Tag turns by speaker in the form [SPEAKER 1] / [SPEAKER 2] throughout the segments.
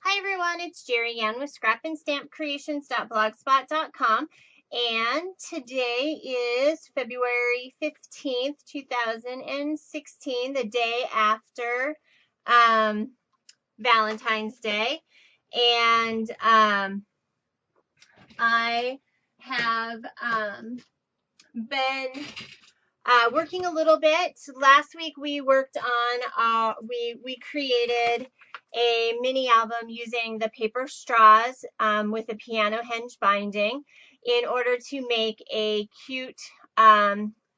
[SPEAKER 1] Hi everyone, it's Jerry Ann with scrapandstampcreations.blogspot.com, and today is February 15th, 2016, the day after Valentine's Day. And I have been working a little bit. Last week we worked on, we created a mini album using the paper straws with a piano hinge binding in order to make a cute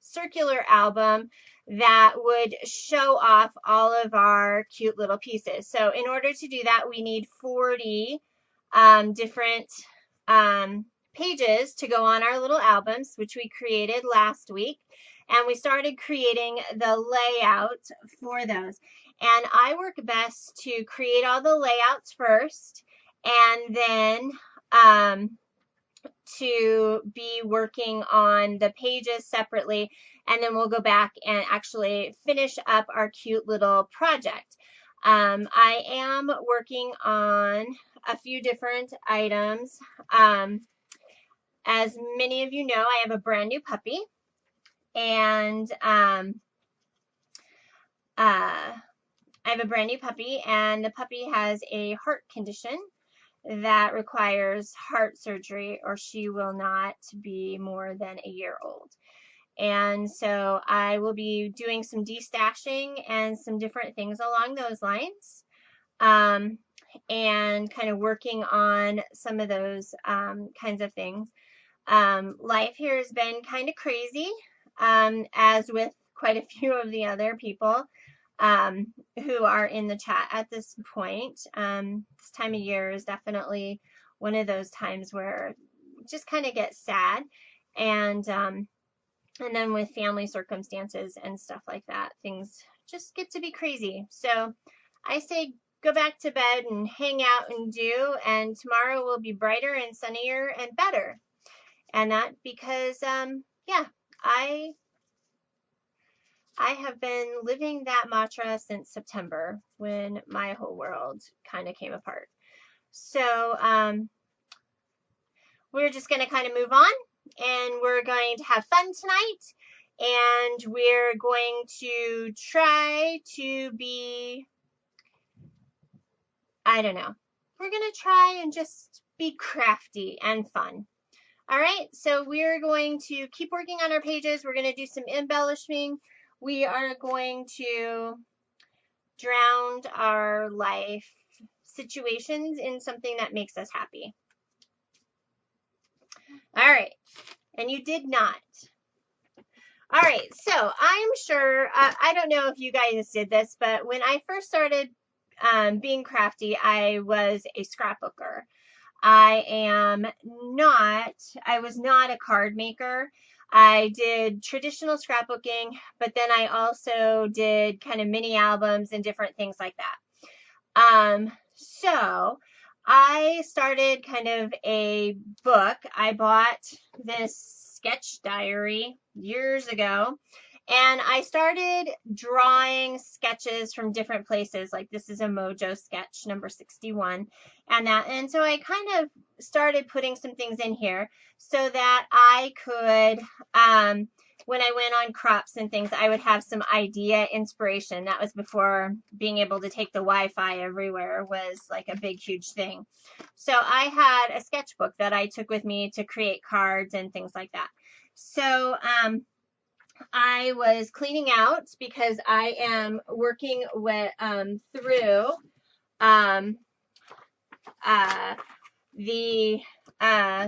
[SPEAKER 1] circular album that would show off all of our cute little pieces. So in order to do that, we need 40 different pages to go on our little albums, which we created last week. And we started creating the layout for those. And I work best to create all the layouts first, and then to be working on the pages separately, and then we'll go back and actually finish up our cute little project. I am working on a few different items. As many of you know, I have a brand new puppy, and the puppy has a heart condition that requires heart surgery, or she will not be more than a year old. And so I will be doing some destashing and some different things along those lines, and kind of working on some of those kinds of things. Life here has been kind of crazy, as with quite a few of the other people who are in the chat at this point. This time of year is definitely one of those times where it just kind of gets sad, and then with family circumstances and stuff like that, things just get to be crazy. So I say go back to bed and hang out and do, and tomorrow will be brighter and sunnier and better. And that because, yeah, I have been living that mantra since September, when my whole world kind of came apart. So we're just going to kind of move on, and we're going to have fun tonight, and we're going to try to be, I don't know, we're going to try and just be crafty and fun. All right, so we're going to keep working on our pages. We're going to do some embellishing. We are going to drown our life situations in something that makes us happy. All right, and you did not. All right, so I'm sure, I don't know if you guys did this, but when I first started being crafty, I was a scrapbooker. I was not a card maker. I did traditional scrapbooking, but then I also did kind of mini albums and different things like that. So I started kind of a book. I bought this sketch diary years ago, and I started drawing sketches from different places. Like this is a Mojo sketch, number 61, and so I kind of started putting some things in here so that I could, when I went on crops and things, I would have some idea inspiration. That was before being able to take the Wi-Fi everywhere was like a big, huge thing. So I had a sketchbook that I took with me to create cards and things like that. So I was cleaning out because I am working with through the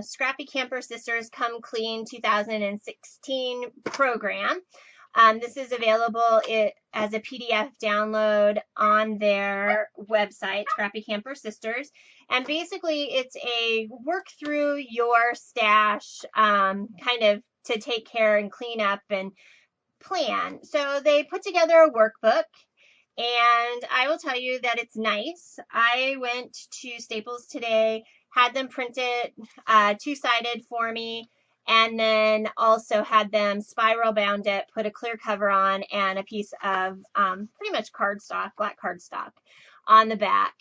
[SPEAKER 1] Scrappy Camper Sisters Come Clean 2016 program. This is available as a PDF download on their website, Scrappy Camper Sisters. And basically, it's a work through your stash, kind of to take care and clean up and plan. So they put together a workbook, and I will tell you that it's nice. I went to Staples today, had them print it two-sided for me, and then also had them spiral bound it, put a clear cover on, and a piece of pretty much cardstock, black cardstock on the back.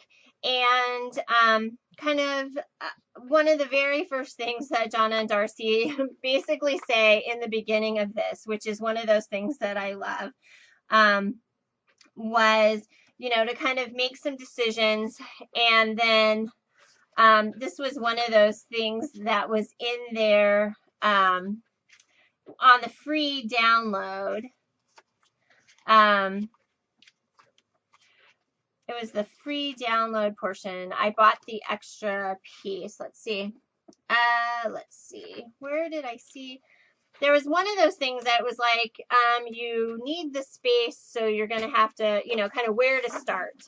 [SPEAKER 1] And kind of one of the very first things that Donna and Darcy basically say in the beginning of this, which is one of those things that I love, was, you know, to kind of make some decisions. And then this was one of those things that was in there on the free download. It was the free download portion. I bought the extra piece. Let's see. Where did I see? There was one of those things that was like, you need the space, so you're going to have to, you know, kind of where to start.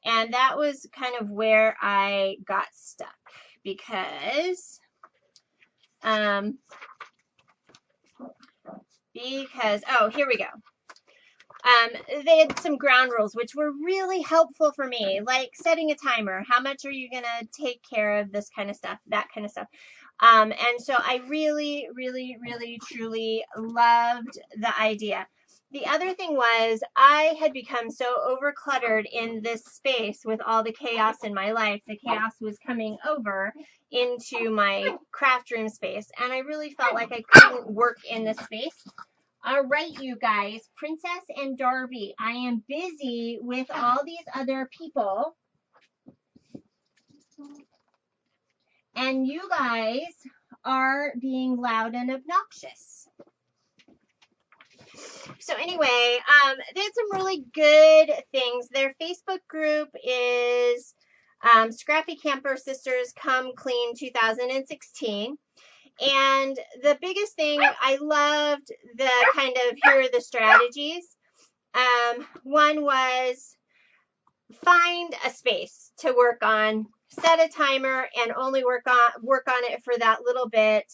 [SPEAKER 1] And that was kind of where I got stuck because, oh, here we go. They had some ground rules, which were really helpful for me, like setting a timer. How much are you going to take care of this kind of stuff, that kind of stuff. And so I really, really, really, truly loved the idea. The other thing was I had become so overcluttered in this space with all the chaos in my life. The chaos was coming over into my craft room space, and I really felt like I couldn't work in this space. All right, you guys, Princess and Darby, I am busy with all these other people, and you guys are being loud and obnoxious. So anyway, they had some really good things. Their Facebook group is Scrappy Camper Sisters Come Clean 2016. And the biggest thing, I loved the kind of, here are the strategies. One was find a space to work on, set a timer and only work on it for that little bit.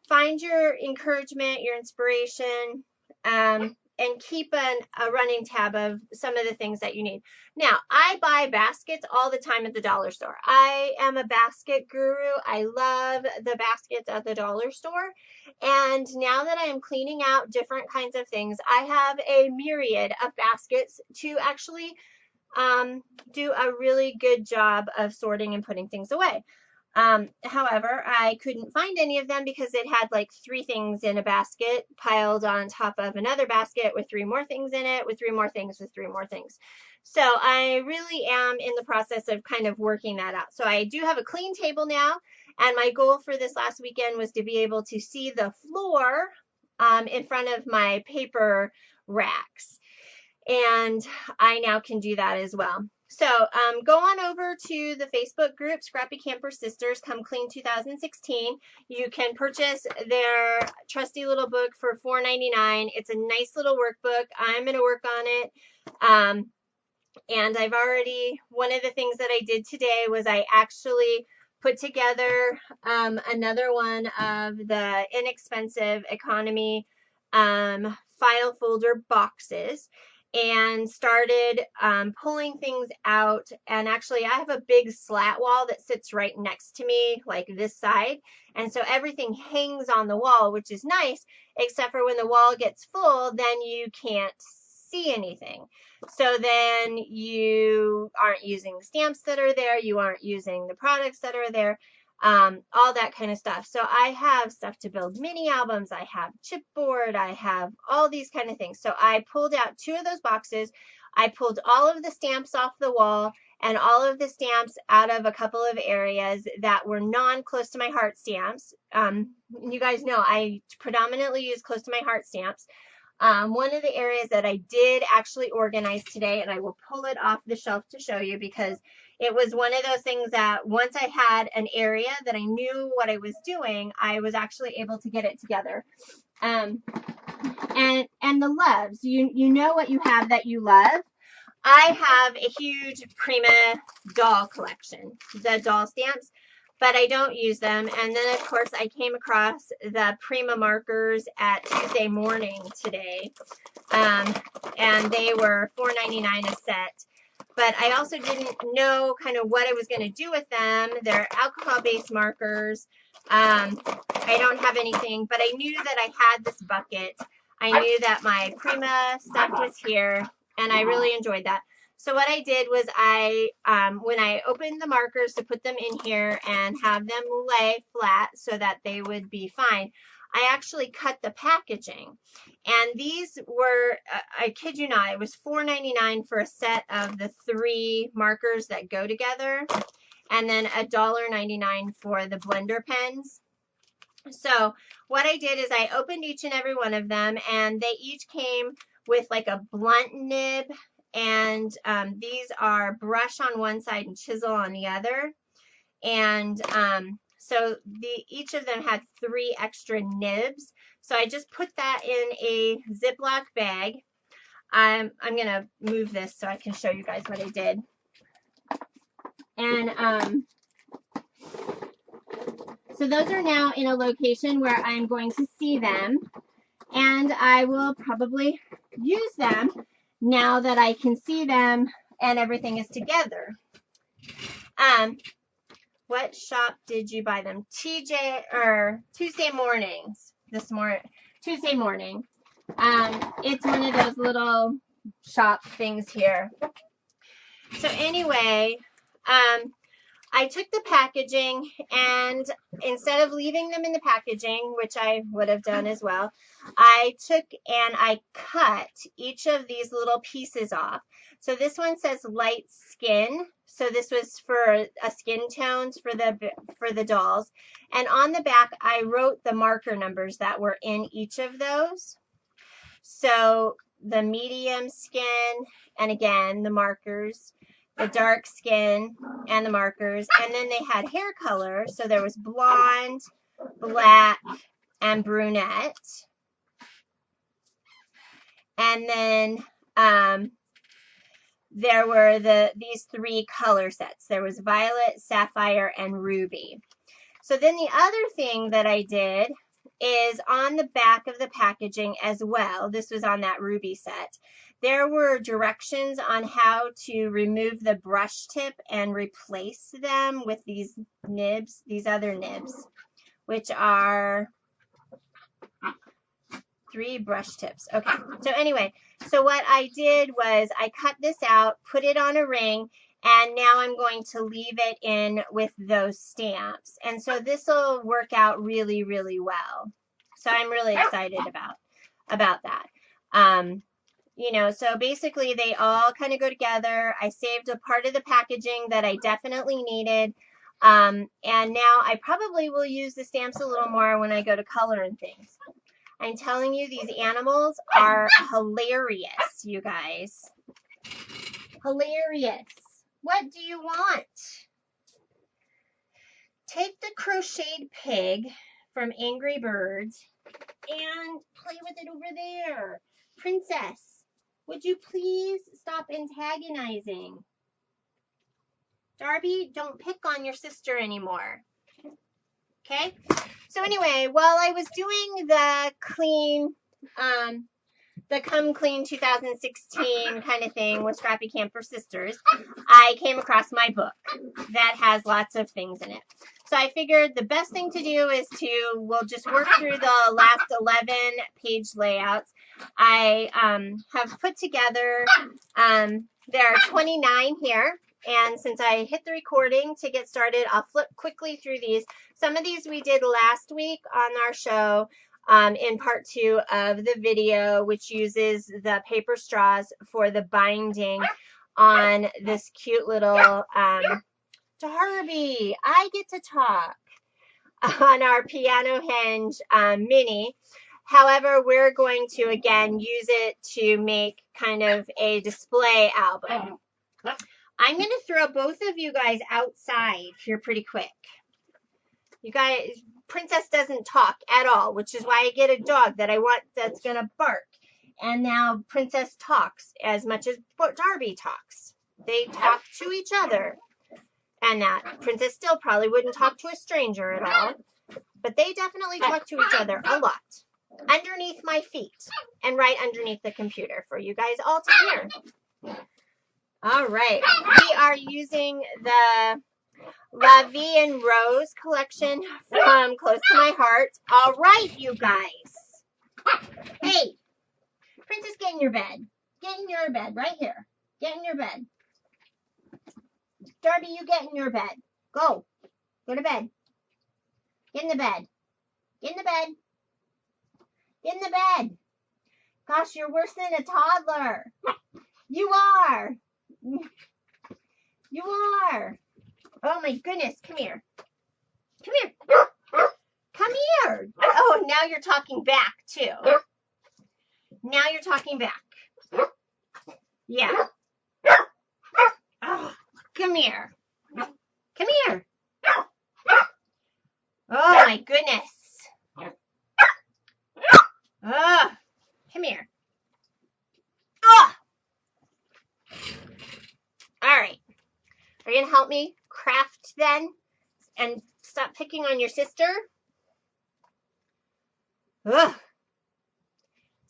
[SPEAKER 1] Find your encouragement, your inspiration, and keep a running tab of some of the things that you need. Now, I buy baskets all the time at the dollar store. I am a basket guru. I love the baskets at the dollar store. And now that I am cleaning out different kinds of things, I have a myriad of baskets to actually do a really good job of sorting and putting things away. However, I couldn't find any of them because it had like 3 things in a basket piled on top of another basket with 3 more things in it, with 3 more things, with 3 more things. So I really am in the process of kind of working that out. So I do have a clean table now, and my goal for this last weekend was to be able to see the floor in front of my paper racks. And I now can do that as well. So go on over to the Facebook group, Scrappy Camper Sisters Come Clean 2016. You can purchase their trusty little book for $4.99. It's a nice little workbook. I'm going to work on it. And I've already, one of the things that I did today was I actually put together another one of the inexpensive economy file folder boxes, and started pulling things out. And actually I have a big slat wall that sits right next to me, like this side. And so everything hangs on the wall, which is nice, except for when the wall gets full, then you can't see anything. So then you aren't using the stamps that are there. You aren't using the products that are there. All that kind of stuff. So I have stuff to build mini albums. I have chipboard. I have all these kind of things. So I pulled out 2 of those boxes. I pulled all of the stamps off the wall and all of the stamps out of a couple of areas that were non-close to my heart stamps. You guys know I predominantly use close to my heart stamps. One of the areas that I did actually organize today, and I will pull it off the shelf to show you, because it was one of those things that once I had an area that I knew what I was doing, I was actually able to get it together. And the loves, you know what you have that you love. I have a huge Prima doll collection, the doll stamps, but I don't use them. And then, of course, I came across the Prima markers at Tuesday morning today, and they were $4.99 a set. But I also didn't know kind of what I was going to do with them. They're alcohol-based markers. I don't have anything, but I knew that I had this bucket. I knew that my Prima stuff was here, and I really enjoyed that. So what I did was when I opened the markers to put them in here and have them lay flat so that they would be fine, I actually cut the packaging. And these were, I kid you not, it was $4.99 for a set of the 3 markers that go together, and then $1.99 for the blender pens. So what I did is I opened each and every one of them, and they each came with like a blunt nib, and these are brush on one side and chisel on the other. And so each of them had 3 extra nibs. So I just put that in a Ziploc bag. I'm going to move this so I can show you guys what I did. And so those are now in a location where I'm going to see them, and I will probably use them now that I can see them and everything is together. What shop did you buy them? Tuesday mornings. Tuesday morning. It's one of those little shop things here. So anyway, I took the packaging, and instead of leaving them in the packaging, which I would have done as well, I took and I cut each of these little pieces off. So this one says light skin. So this was for skin tones for the dolls. And on the back, I wrote the marker numbers that were in each of those. So the medium skin, and again, the markers, the dark skin and the markers, and then they had hair color. So there was blonde, black, and brunette. And then there were these 3 color sets. There was violet, sapphire, and ruby. So then the other thing that I did is on the back of the packaging as well. This was on that ruby set. There were directions on how to remove the brush tip and replace them with these nibs, these other nibs, which are 3 brush tips. Okay, so anyway, so what I did was I cut this out, put it on a ring, and now I'm going to leave it in with those stamps. And so this will work out really, really well. So I'm really excited about that. You know, so basically they all kind of go together. I saved a part of the packaging that I definitely needed. And now I probably will use the stamps a little more when I go to color and things. I'm telling you, these animals are hilarious, you guys. Hilarious. What do you want? Take the crocheted pig from Angry Birds and play with it over there. Princess, would you please stop antagonizing? Darby, don't pick on your sister anymore. Okay? So anyway, while I was doing the Come Clean 2016 kind of thing with Scrappy Camper Sisters, I came across my book that has lots of things in it. So I figured the best thing to do is we'll just work through the last 11 page layouts. I have put together, there are 29 here. And since I hit the recording to get started, I'll flip quickly through these. Some of these we did last week on our show in part 2 of the video, which uses the paper straws for the binding on this cute little Darby. I get to talk on our Piano Henge mini. However, we're going to, again, use it to make kind of a display album. I'm going to throw both of you guys outside here pretty quick. You guys, Princess doesn't talk at all, which is why I get a dog that I want that's going to bark. And now Princess talks as much as Darby talks. They talk to each other. And that Princess still probably wouldn't talk to a stranger at all. But they definitely talk to each other a lot. Underneath my feet. And right underneath the computer for you guys all to hear. All right, we are using the La Vie en Rose collection from Close to My Heart. All right, you guys. Hey, Princess, get in your bed. Get in your bed right here. Get in your bed. Darby, you get in your bed. Go. Go to bed. Get in the bed. Get in the bed. Get in the bed. Gosh, you're worse than a toddler. You are. You are. Oh my goodness. Come here. Come here. Come here. Oh, now you're talking back too. Now you're talking back. Yeah. Oh, come here. Come here. Oh my goodness. Oh, come here. Oh. All right. Are you going to help me craft then? And stop picking on your sister? Ugh.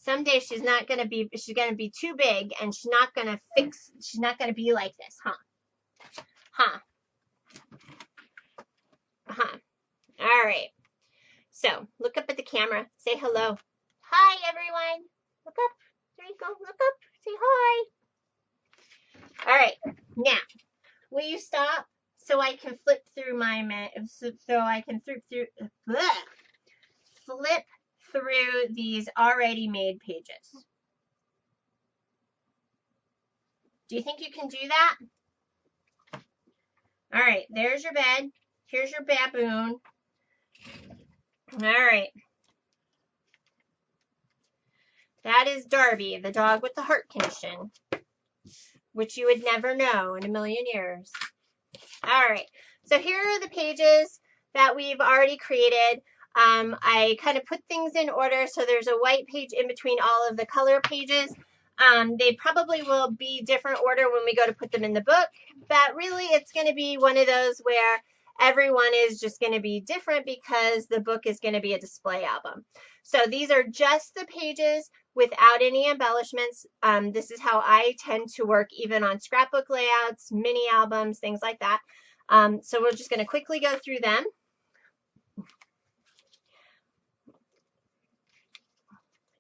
[SPEAKER 1] Someday she's going to be too big and she's not going to be like this, huh? All right. So, look up at the camera. Say hello. Hi, everyone. Look up. There you go. Look up. Say hi. All right. Now, will you stop so I can flip through flip through these already made pages? Do you think you can do that? All right. There's your bed. Here's your baboon. All right. That is Darby, the dog with the heart condition, which you would never know in a million years. All right. So here are the pages that we've already created. I kind of put things in order, so there's a white page in between all of the color pages. They probably will be different order when we go to put them in the book, but really it's going to be one of those where everyone is just going to be different because the book is going to be a display album. So these are just the pages without any embellishments. This is how I tend to work even on scrapbook layouts, mini albums, things like that. So we're just going to quickly go through them.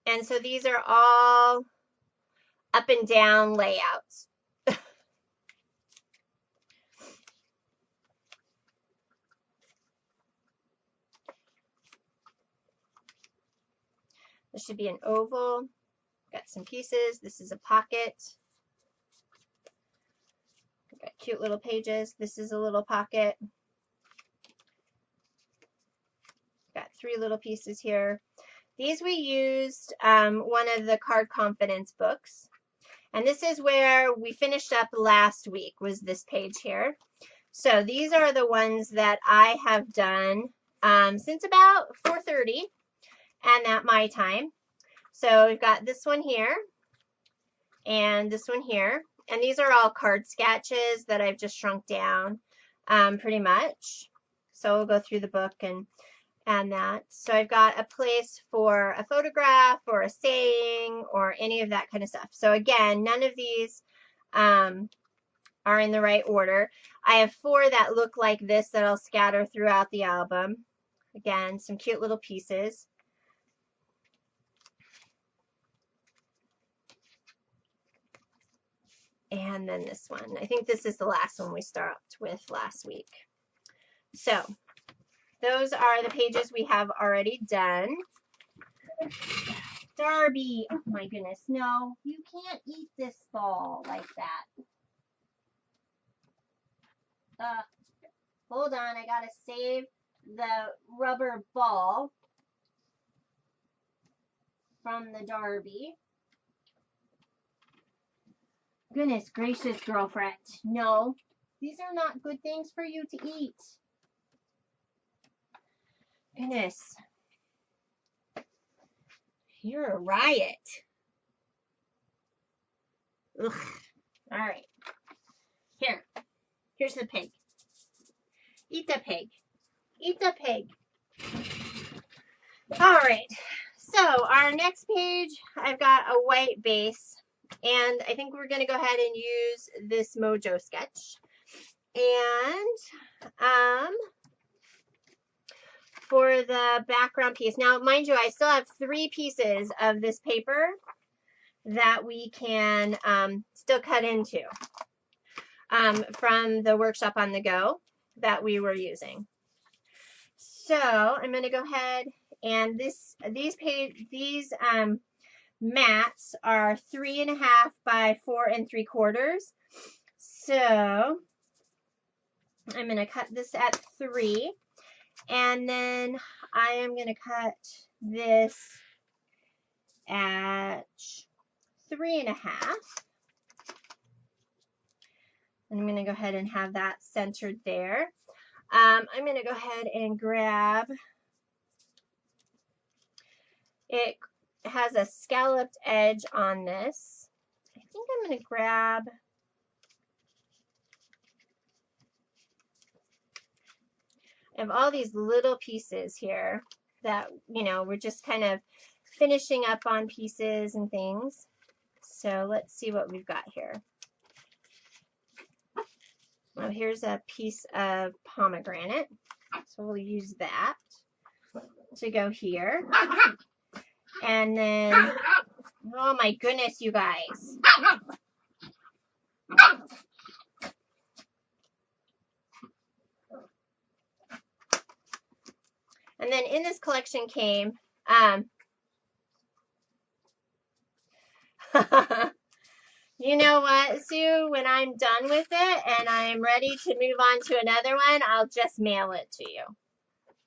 [SPEAKER 1] And so these are all up and down layouts. This should be an oval. Got some pieces. This is a pocket. Got cute little pages. This is a little pocket. Got 3 little pieces here. These we used one of the Card Confidence books. And this is where we finished up last week, was this page here. So these are the ones that I have done since about 4:30 and at my time. So we've got this one here and this one here. And these are all card sketches that I've just shrunk down pretty much. So we'll go through the book and that. So I've got a place for a photograph or a saying or any of that kind of stuff. So again, none of these are in the right order. I have 4 that look like this that I'll scatter throughout the album. Again, some cute little pieces. And then this one. I think this is the last one we started with last week. So those are the pages we have already done. Darby, oh my goodness, no, you can't eat this ball like that. Hold on, I gotta save the rubber ball from the Darby. Goodness gracious, girlfriend. No, these are not good things for you to eat. Goodness. You're a riot. Ugh. All right. Here's the pig. Eat the pig. Eat the pig. All right. So our next page, I've got a white base. And I think we're going to go ahead and use this Mojo sketch. And for the background piece. Now, mind you, I still have 3 pieces of this paper that we can still cut into from the workshop on the go that we were using. So I'm going to go ahead and these mats are 3.5 by 4 3/4. So I'm going to cut this at 3, and then I am going to cut this at 3.5. And I'm going to go ahead and have that centered there. I'm going to go ahead and grab, it has a scalloped edge on this. I think I'm going to grab, I have all these little pieces here that, you know, we're just kind of finishing up on pieces and things. So let's see what we've got here. Well, here's a piece of pomegranate. So we'll use that to go here. And then, oh my goodness, you guys. And then in this collection came, you know what, Sue, when I'm done with it and I'm ready to move on to another one, I'll just mail it to you.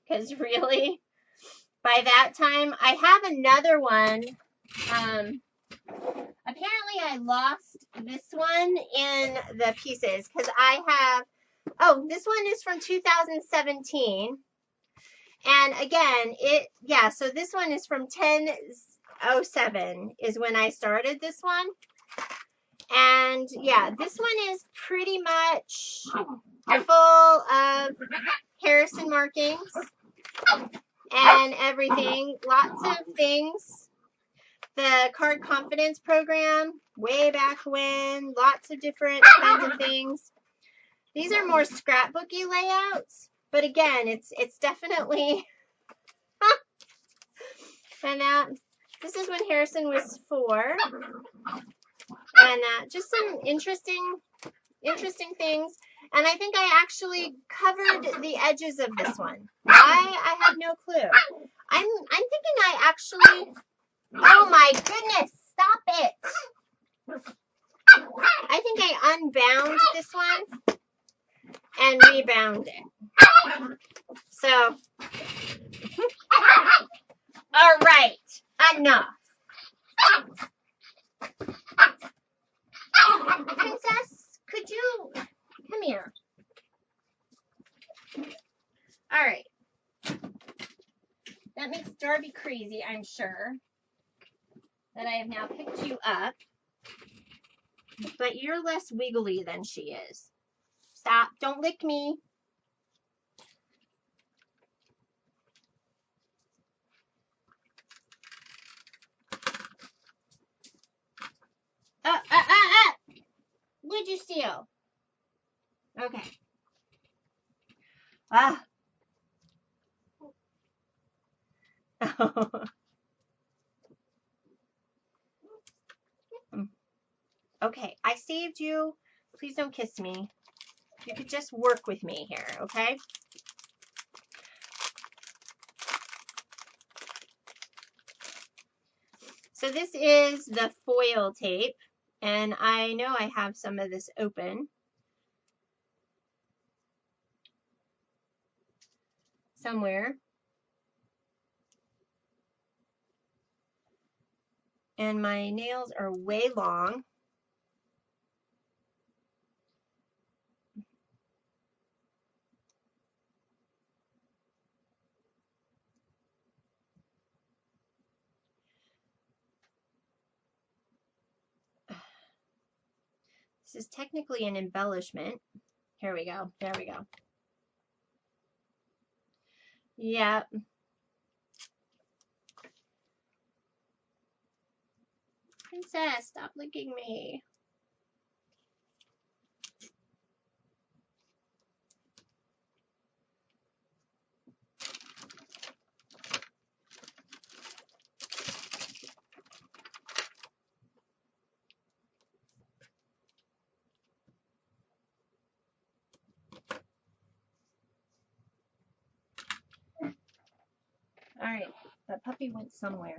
[SPEAKER 1] Because really, by that time, I have another one. Apparently I lost this one in the pieces because I have, oh, this one is from 2017. And again, so this one is from 10/07 is when I started this one. And yeah, this one is pretty much full of Harrison markings and everything. Lots of things. The Card Confidence program, way back when, lots of different kinds of things. These are more scrapbooky layouts, but again, it's definitely, and this is when Harrison was 4, and just some interesting things. And I think I actually covered the edges of this one. Why? I have no clue. I'm thinking I actually, oh my goodness, stop it. I think I unbound this one and rebound it. So, all right, enough. Princess, could you come here? All right. That makes Darby crazy, I'm sure, that I have now picked you up. But you're less wiggly than she is. Stop. Don't lick me. What'd you steal? Okay. Ah. Okay, I saved you. Please don't kiss me. You could just work with me here, okay? So this is the foil tape, and I know I have some of this open. Somewhere. And my nails are way long. This is technically an embellishment. Here we go. There we go. Yep. Princess, stop licking me. That puppy went somewhere.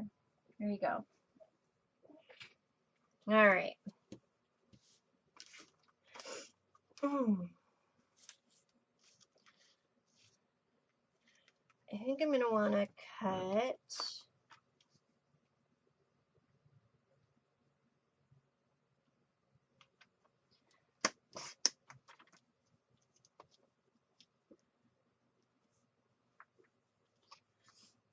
[SPEAKER 1] There you go. All right. I think I'm going to want to cut.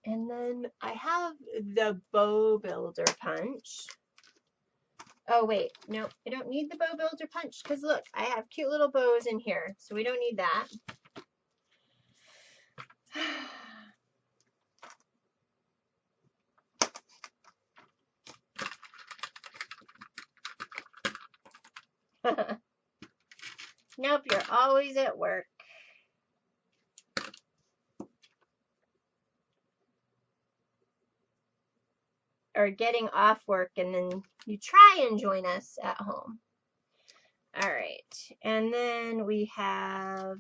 [SPEAKER 1] And then I have the bow builder punch. Oh, wait. No, I don't need the bow builder punch because look, I have cute little bows in here. So we don't need that. Nope, you're always at work. Or getting off work and then you try and join us at home. All right, and then we have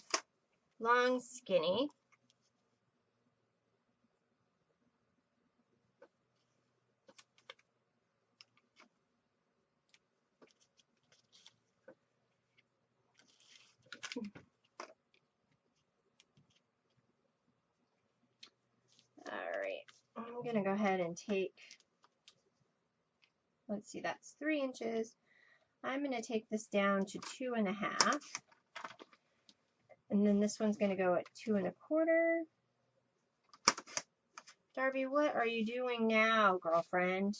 [SPEAKER 1] long skinny. All right, I'm gonna go ahead and take, let's see, that's 3 inches. I'm gonna take this down to 2.5. And then this one's gonna go at 2 1/4. Darby, what are you doing now, girlfriend?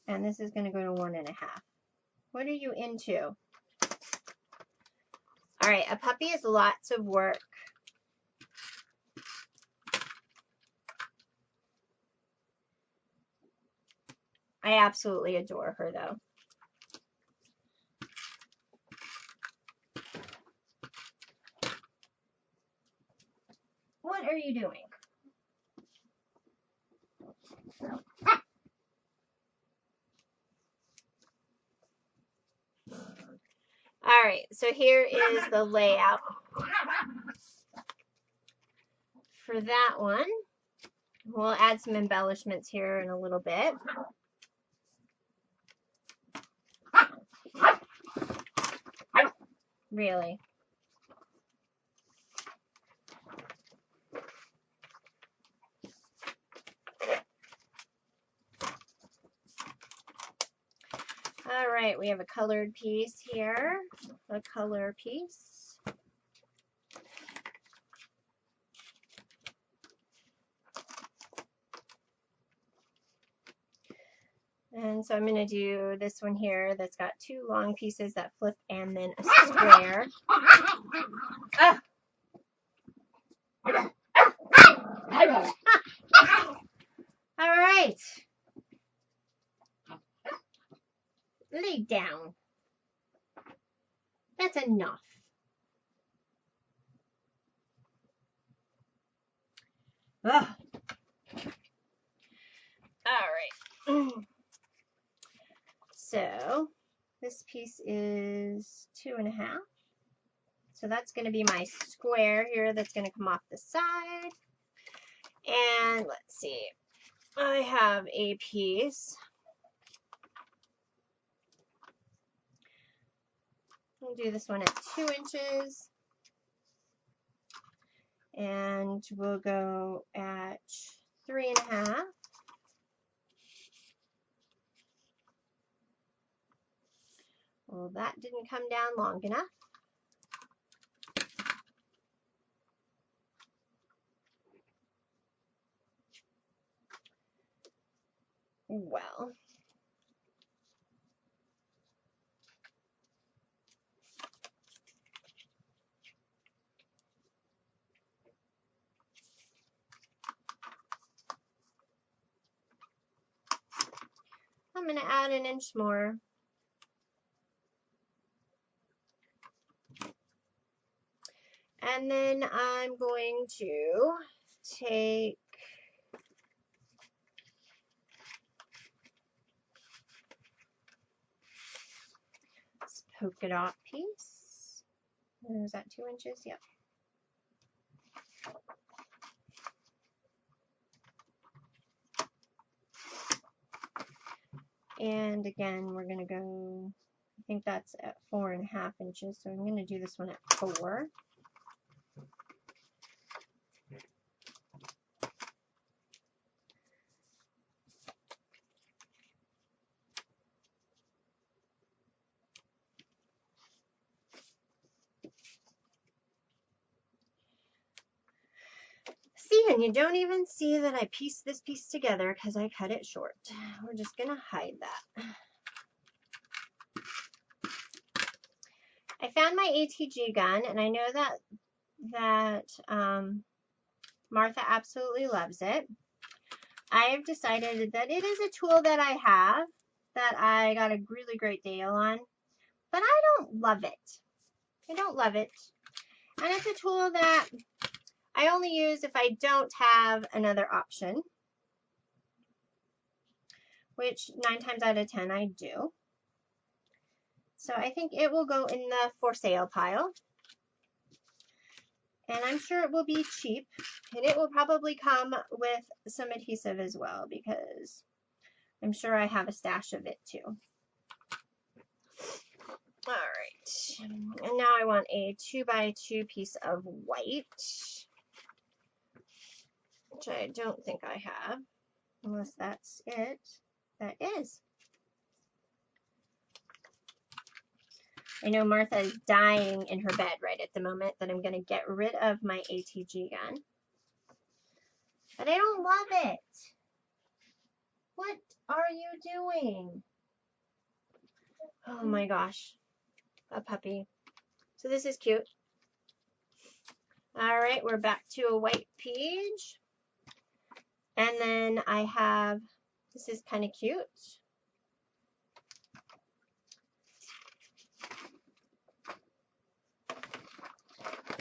[SPEAKER 1] And this is gonna go to 1.5. What are you into? All right, a puppy is lots of work. I absolutely adore her, though. What are you doing? All right, so here is the layout for that one. We'll add some embellishments here in a little bit. Really? All right, we have a colored piece here, a color piece. And so I'm going to do this one here that's got 2 long pieces that flip and then a square. Oh. All right. Lay down. That's enough. Ugh. All right. So this piece is 2.5. So that's going to be my square here that's going to come off the side. And let's see. I have a piece. We'll do this one at 2 inches. And we'll go at 3.5. Well, that didn't come down long enough. Well, I'm going to add 1 inch more. And then I'm going to take this polka dot piece. Is that 2 inches? Yep. And again, we're going to go, I think that's at 4.5 inches. So I'm going to do this one at 4. See, and you don't even see that I pieced this piece together because I cut it short. We're just going to hide that. I found my ATG gun, and I know that Martha absolutely loves it. I've decided that it is a tool that I have that I got a really great deal on, but I don't love it. I don't love it. And it's a tool that I only use if I don't have another option, which 9 times out of 10 I do. So I think it will go in the for sale pile. And I'm sure it will be cheap, and it will probably come with some adhesive as well, because I'm sure I have a stash of it too. All right, and now I want a 2x2 piece of white, which I don't think I have, unless that's it. That is. I know Martha is dying in her bed right at the moment that I'm going to get rid of my ATG gun. But I don't love it. What are you doing? Oh my gosh. A puppy. So this is cute. All right, we're back to a white page. And then I have, this is kind of cute.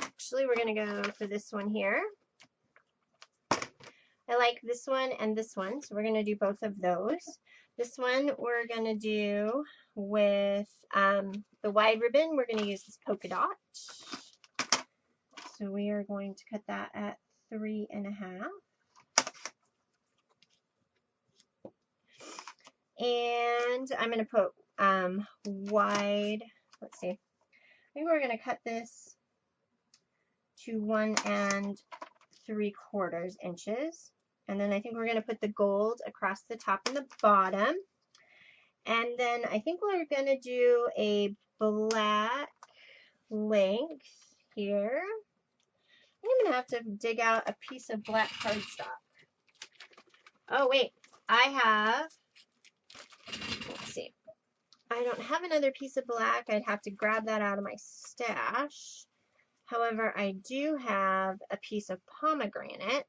[SPEAKER 1] Actually, we're going to go for this one here. I like this one and this one, so we're going to do both of those. This one we're going to do with the wide ribbon. We're going to use this polka dot. So we are going to cut that at 3.5. And I'm going to put wide, let's see, I think we're going to cut this to 1 3/4 inches. And then I think we're going to put the gold across the top and the bottom. And then I think we're going to do a black length here. I'm going to have to dig out a piece of black cardstock. Oh, wait. I have, let's see. I don't have another piece of black. I'd have to grab that out of my stash. However, I do have a piece of pomegranate.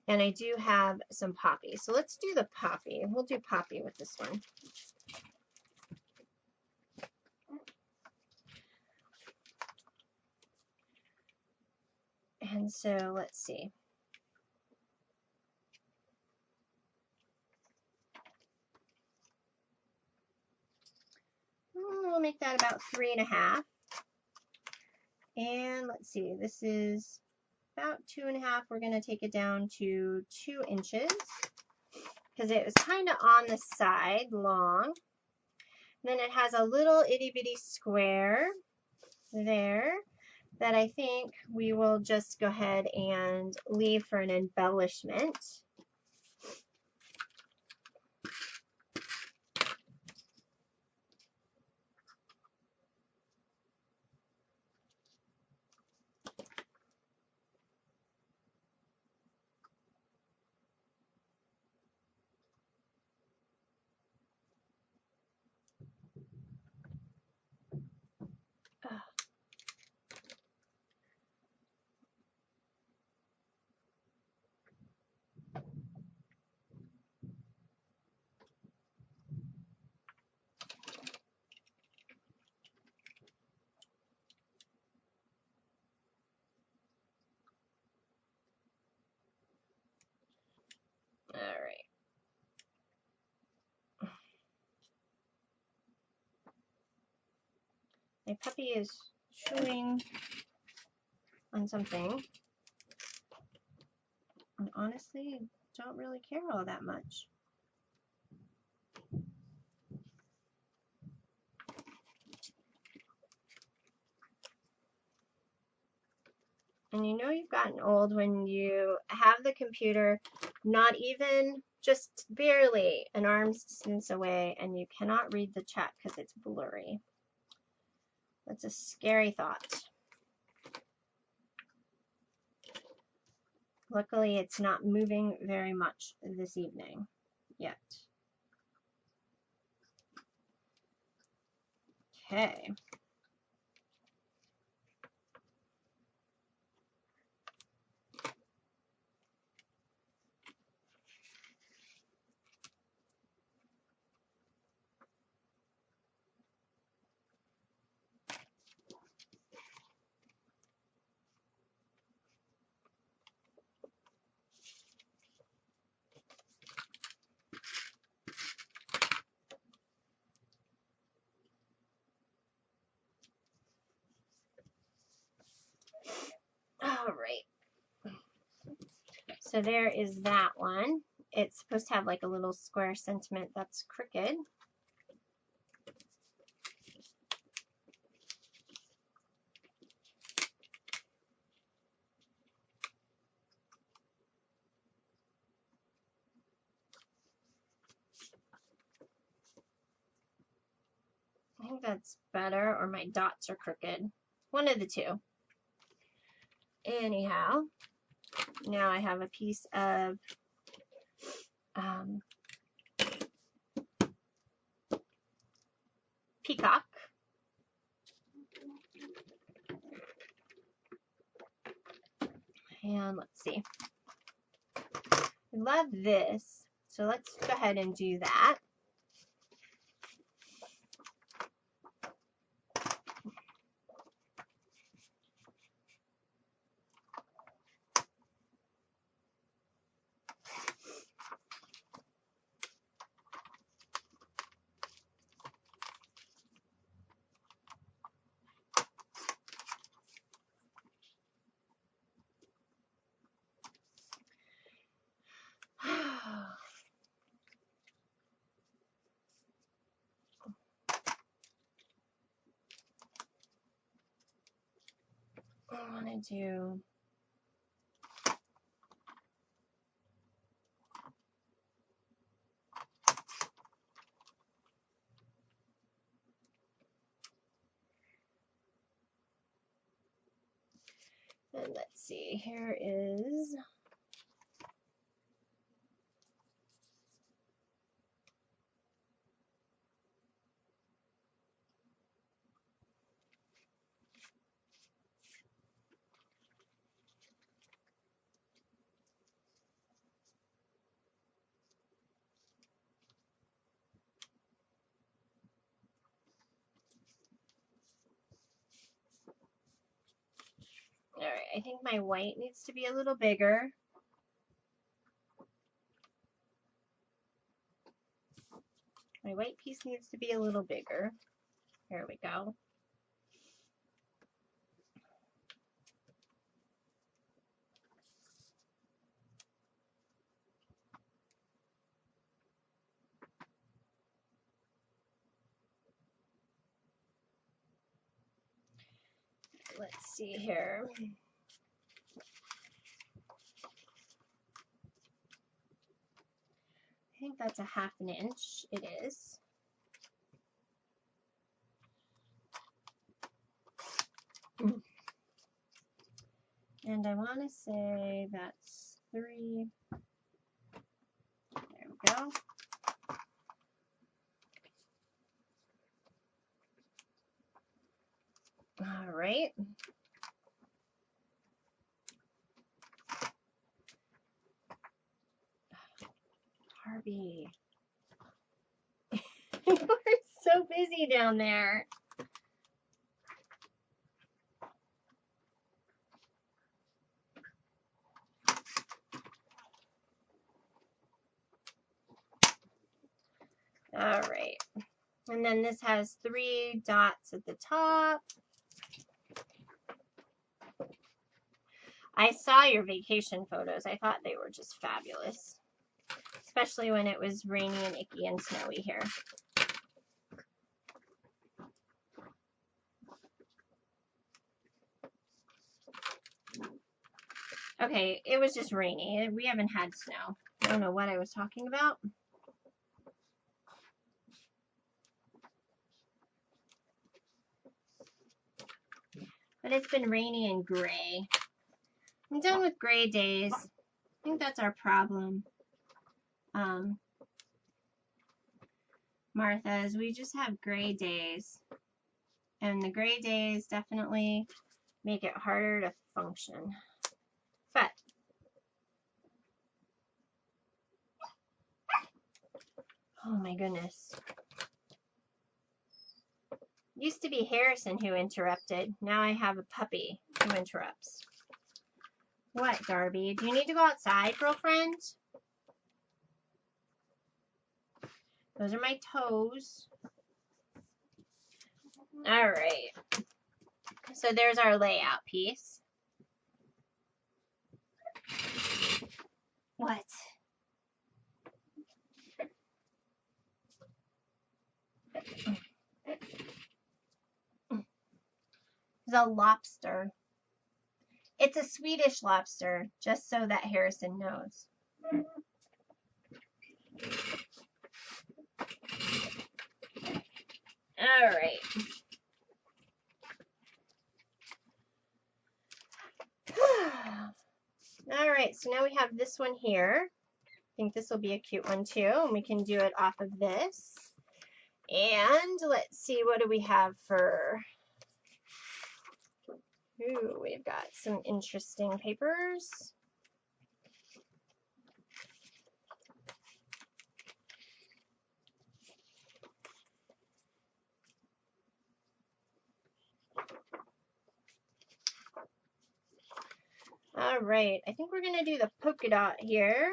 [SPEAKER 1] And I do have some poppy. So let's do the poppy. We'll do poppy with this one. And so let's see. We'll make that about 3.5. And let's see, this is about 2.5. We're going to take it down to 2 inches because it was kind of on the side long. And then it has a little itty bitty square there that I think we will just go ahead and leave for an embellishment. All right. My puppy is chewing on something. And honestly, don't really care all that much. And you know you've gotten old when you have the computer not even just barely an arm's distance away and you cannot read the chat because it's blurry. That's a scary thought. Luckily, it's not moving very much this evening yet. Okay. All right. So there is that one. It's supposed to have like a little square sentiment that's crooked. I think that's better, or my dots are crooked. One of the two. Anyhow, now I have a piece of peacock. And let's see. I love this. So let's go ahead and do that. I want to do and let's see, here is all right, I think my white needs to be a little bigger. My white piece needs to be a little bigger. There we go. Let's see here. I think that's a 1/2 inch. It is. And I want to say that's 3. There we go. All right. Barbie. You are so busy down there. All right. And then this has 3 dots at the top. I saw your vacation photos. I thought they were just fabulous, especially when it was rainy and icky and snowy here. Okay, it was just rainy. We haven't had snow. I don't know what I was talking about. But it's been rainy and gray. I'm done with gray days. I think that's our problem. Martha, is we just have gray days. And the gray days definitely make it harder to function. But oh my goodness. Used to be Harrison who interrupted. Now I have a puppy who interrupts. What, Darby? Do you need to go outside, girlfriend? Those are my toes. All right. So there's our layout piece. What? It's a lobster. It's a Swedish lobster, just so that Harrison knows. All right. All right, so now we have this one here. I think this will be a cute one too, and we can do it off of this. And let's see, what do we have for... Ooh, we've got some interesting papers. All right, I think we're going to do the polka dot here.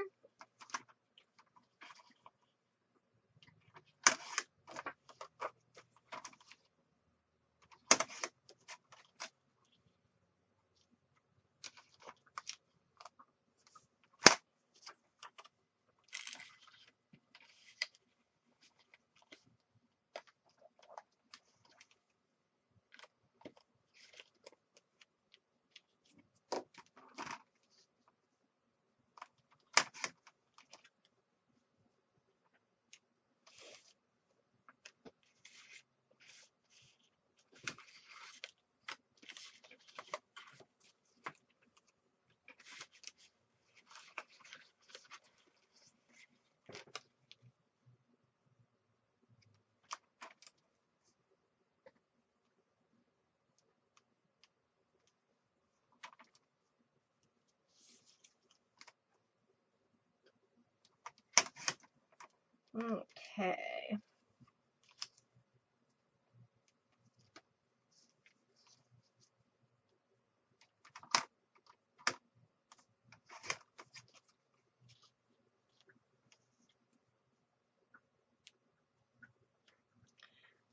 [SPEAKER 1] Okay.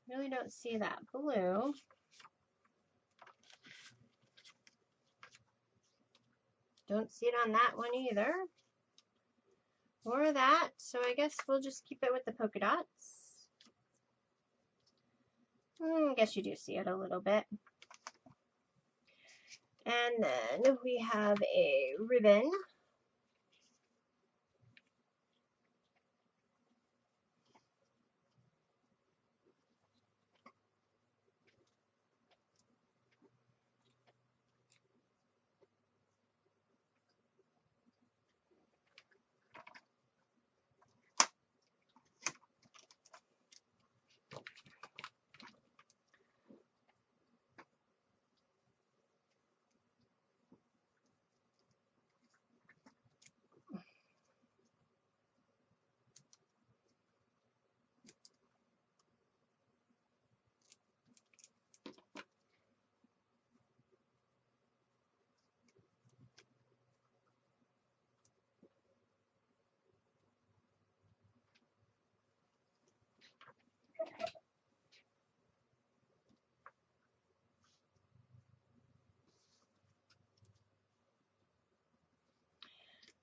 [SPEAKER 1] Really don't see that blue. Don't see it on that one either. Or that, so I guess we'll just keep it with the polka dots. I guess you do see it a little bit. And then we have a ribbon.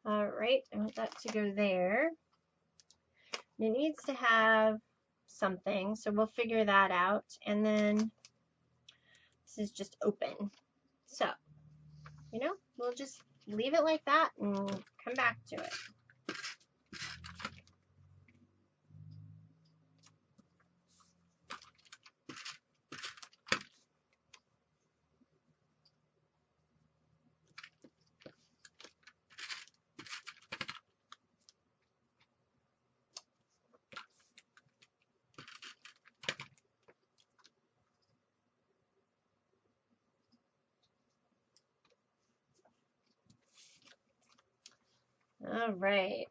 [SPEAKER 1] All right, I want that to go there. It needs to have something, so we'll figure that out. And then this is just open. So, you know, we'll just leave it like that and come back to it. All right.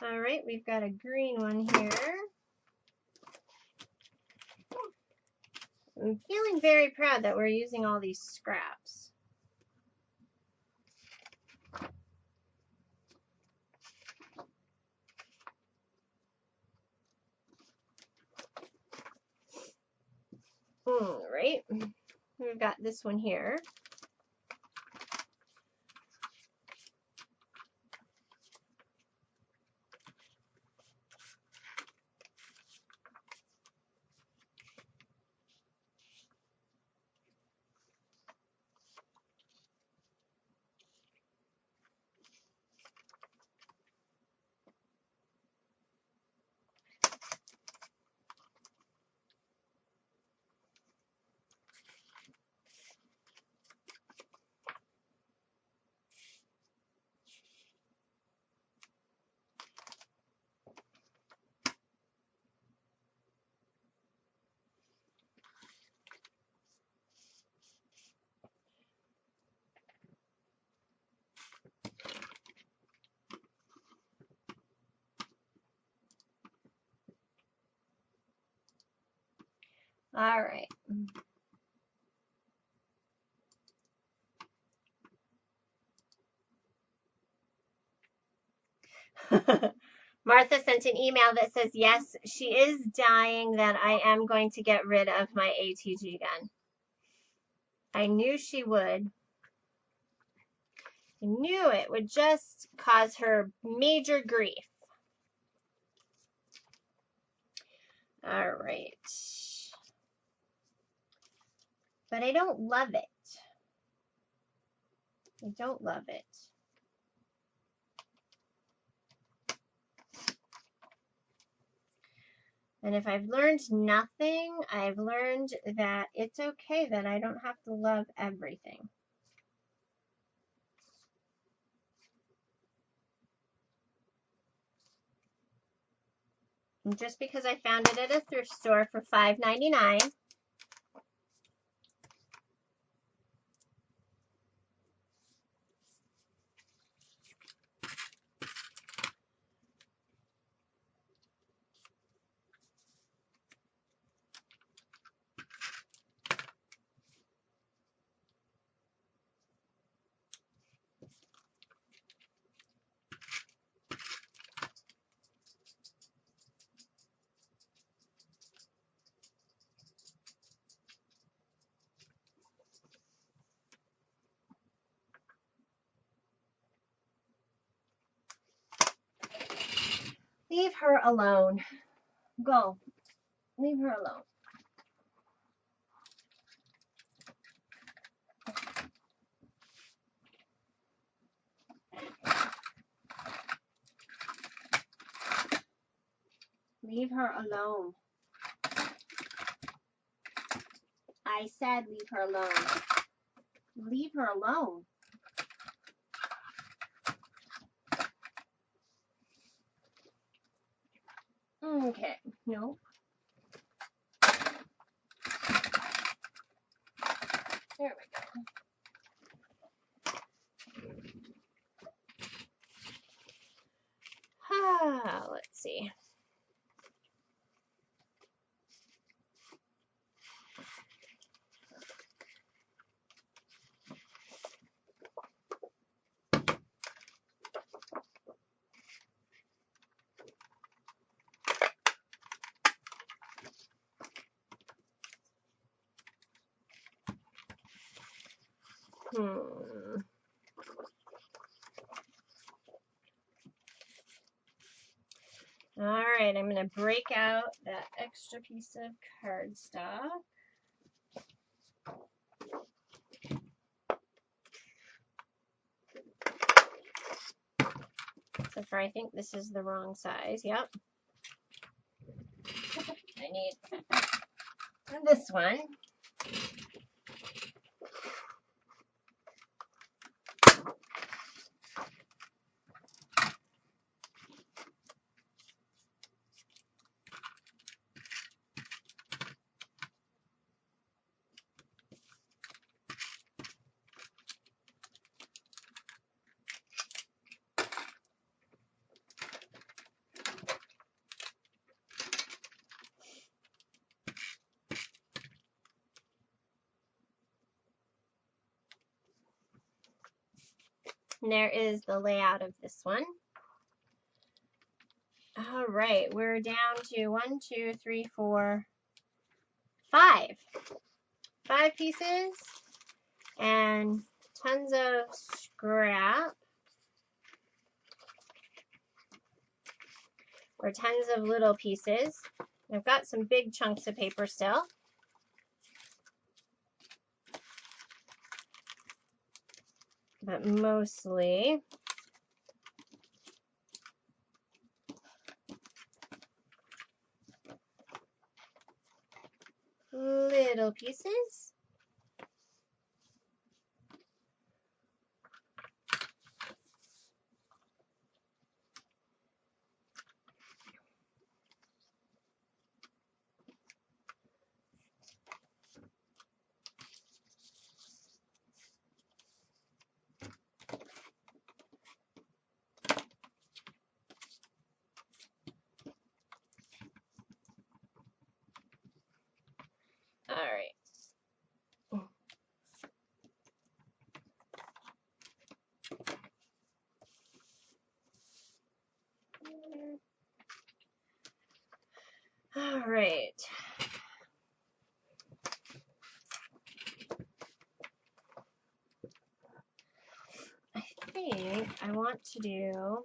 [SPEAKER 1] All right, we've got a green one here. I'm feeling very proud that we're using all these scraps. All right, we've got this one here. All right. Martha sent an email that says, yes, she is dying, that I am going to get rid of my ATG gun. I knew she would. I knew it would just cause her major grief. All right. But I don't love it. I don't love it. And if I've learned nothing, I've learned that it's okay that I don't have to love everything. And just because I found it at a thrift store for $5.99, leave her alone. Go. Leave her alone. Leave her alone. I said leave her alone. Leave her alone. Okay. No. There we go. Let's see. All right, I'm going to break out that extra piece of cardstock. except for I think this is the wrong size. Yep. I need this one. And there is the layout of this one. All right, we're down to 1, 2, 3, 4, 5. 5 pieces and tons of scrap or tons of little pieces. I've got some big chunks of paper still. But mostly little pieces. All right. All right. I think I want to do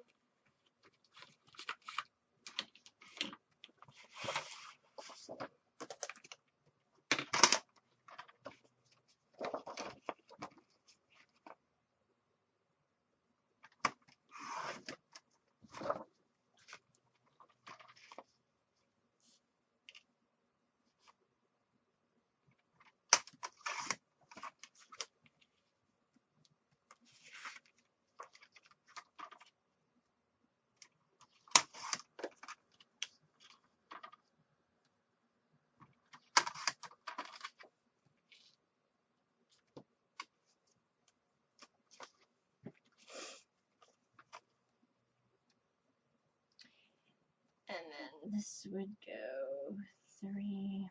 [SPEAKER 1] and then this would go 3.5.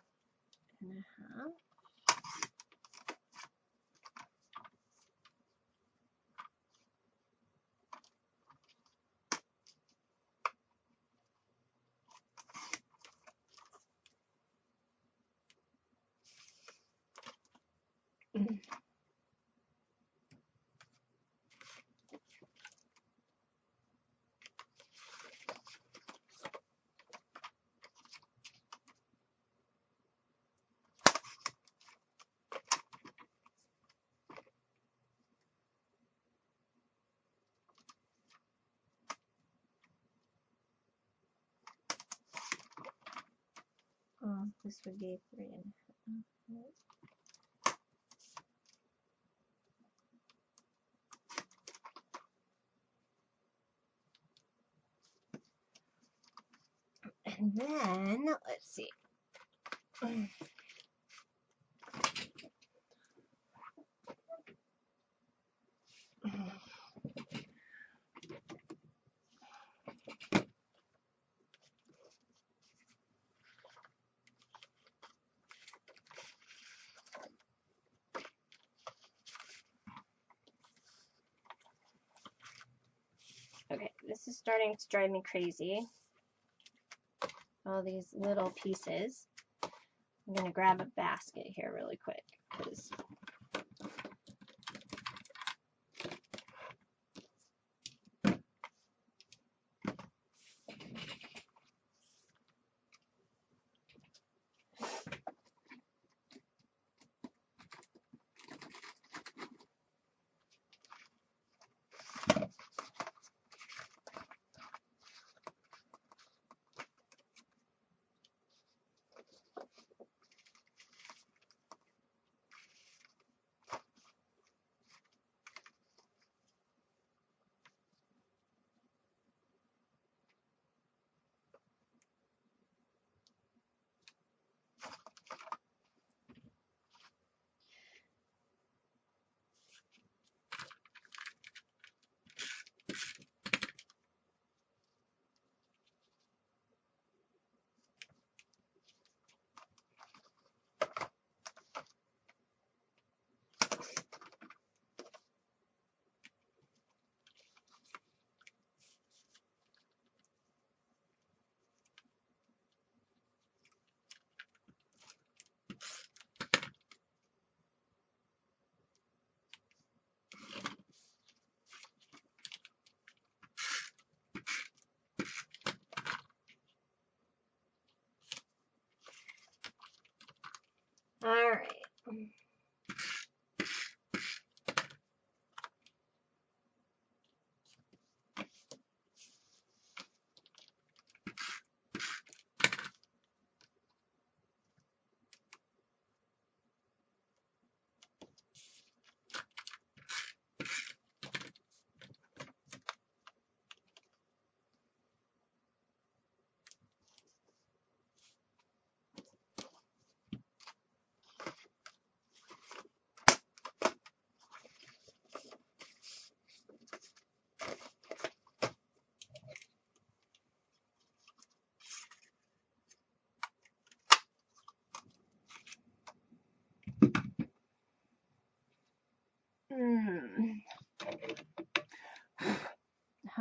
[SPEAKER 1] Oh, this would be 3.5. And then, let's see. Okay, this is starting to drive me crazy. All these little pieces. I'm going to grab a basket here really quick because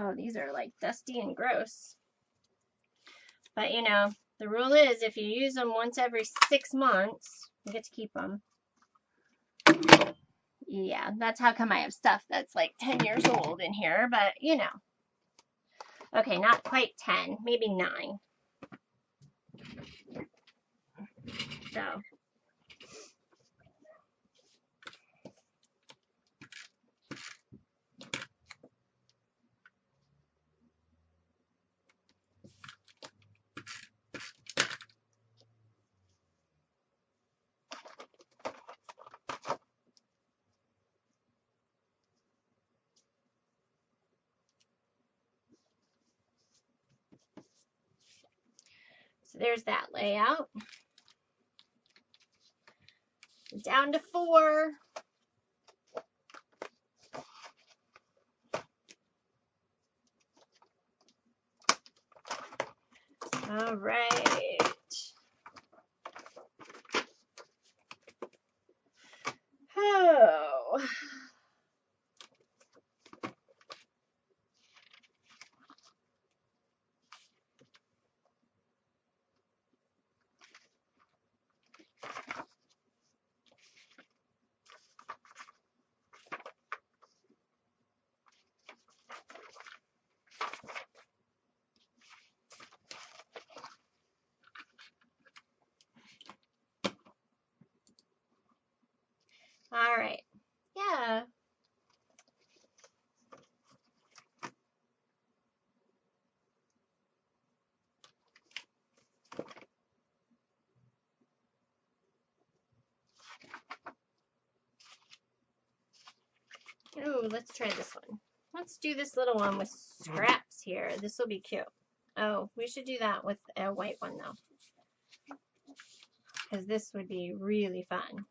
[SPEAKER 1] Oh, these are like dusty and gross. But you know, the rule is if you use them once every 6 months, you get to keep them. Yeah, that's how come I have stuff that's like 10 years old in here, but you know. Okay, not quite 10, maybe 9. So. So there's that layout. Down to 4. All right. Oh. All right. Yeah. Oh, let's try this one. Let's do this little one with scraps here. This will be cute. Oh, we should do that with a white one though, because this would be really fun.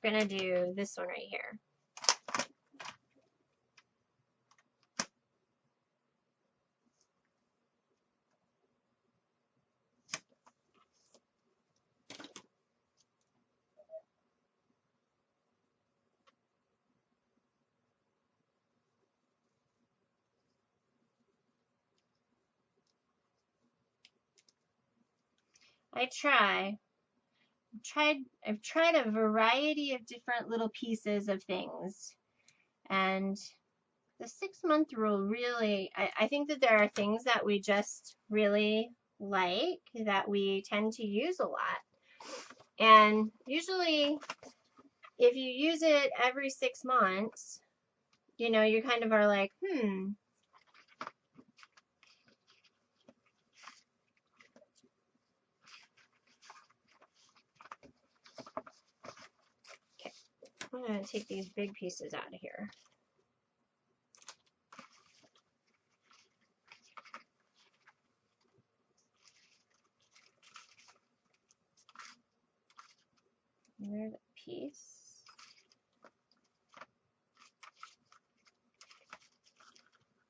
[SPEAKER 1] We're gonna do this one right here. I've tried a variety of different little pieces of things, and the 6-month rule really, I think that there are things that we just really like that we tend to use a lot. And usually if you use it every 6 months, you know, you kind of are like, Okay, I'm going to take these big pieces out of here. And there's a piece.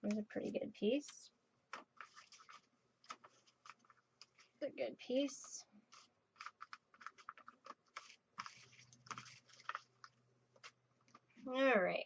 [SPEAKER 1] There's a pretty good piece. A good piece. All right.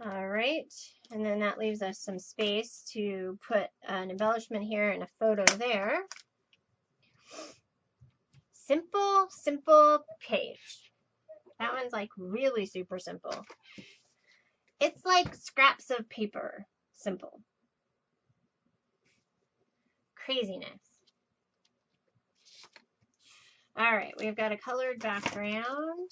[SPEAKER 1] All right, and then that leaves us some space to put an embellishment here and a photo there. Simple, simple page. That one's like really super simple. It's like scraps of paper. Simple. Craziness. All right, we've got a colored background.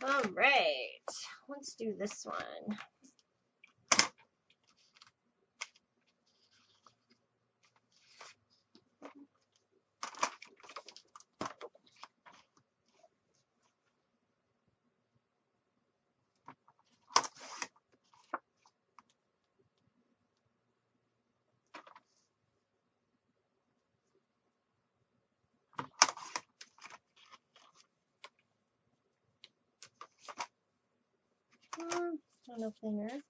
[SPEAKER 1] All right, let's do this one. Not no thinner.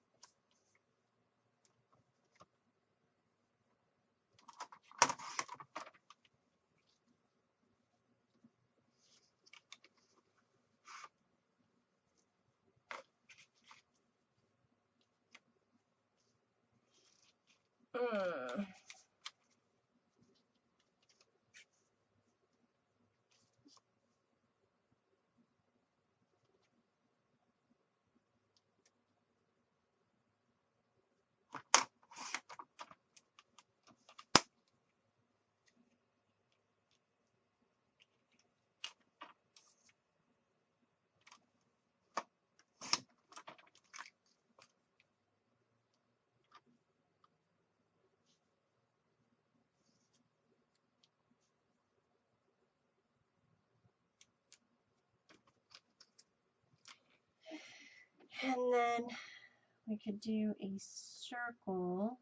[SPEAKER 1] And then we could do a circle.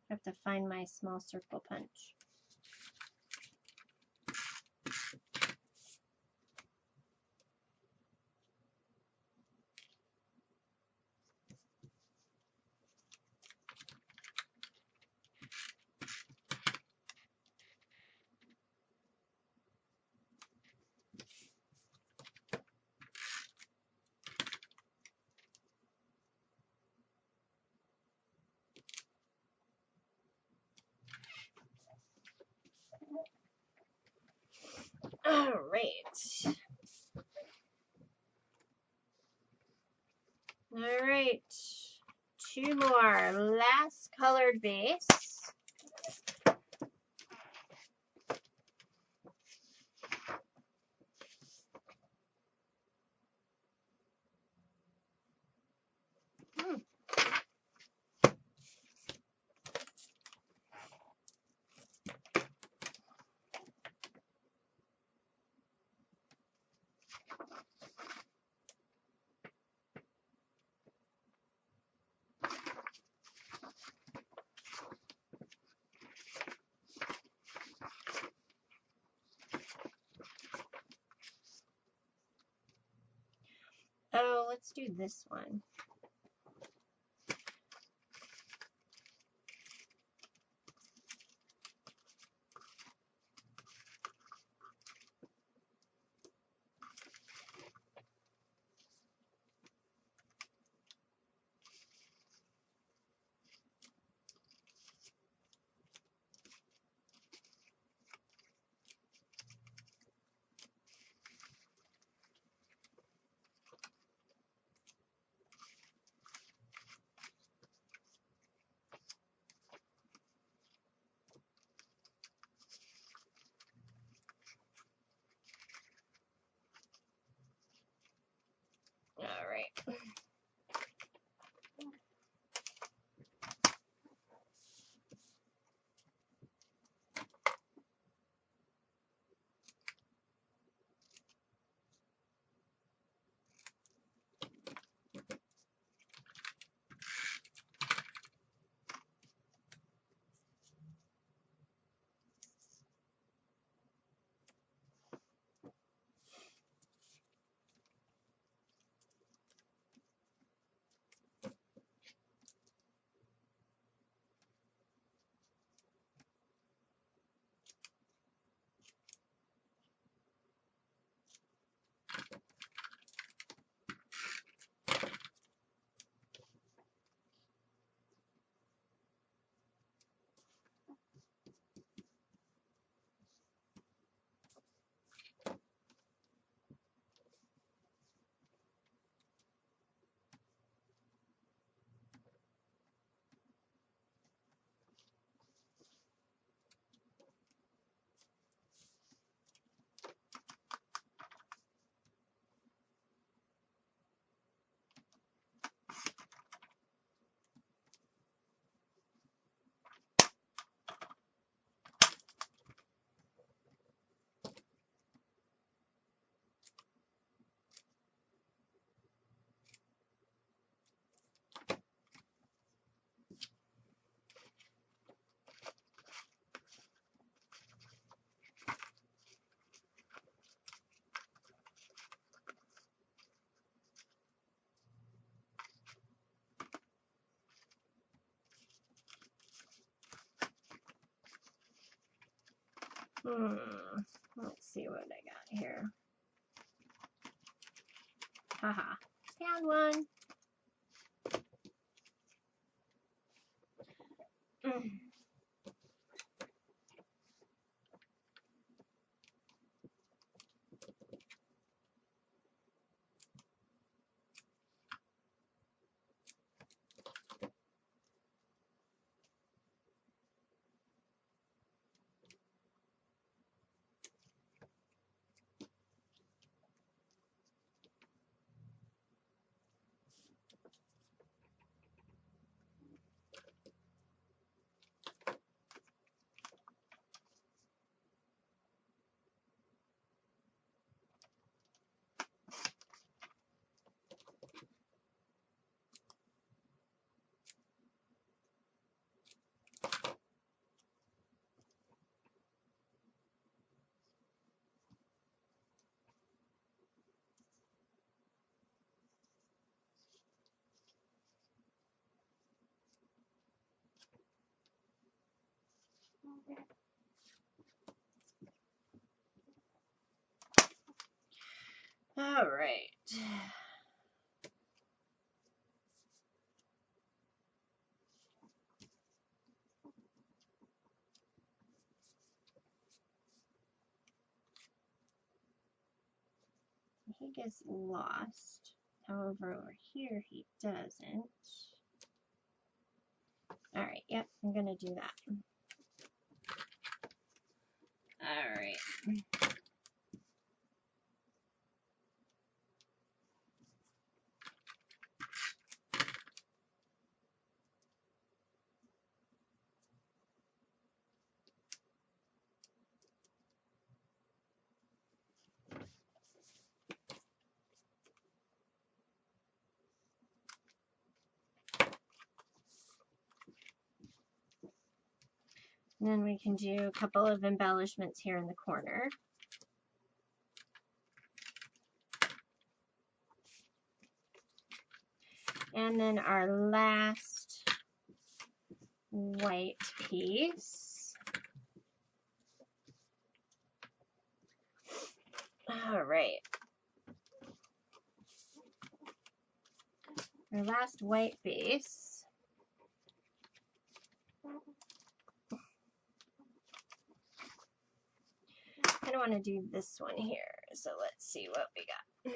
[SPEAKER 1] I have to find my small circle punch. All right. All right. Two more. Last colored base. Oh, let's do this one. Let's see what I got here. Haha, found one. All right. He gets lost. However, over here he doesn't. All right, yep, I'm gonna do that. All right. And then we can do a couple of embellishments here in the corner. And then our last white piece. All right. Our last white piece. I don't want to do this one here, so let's see what we got.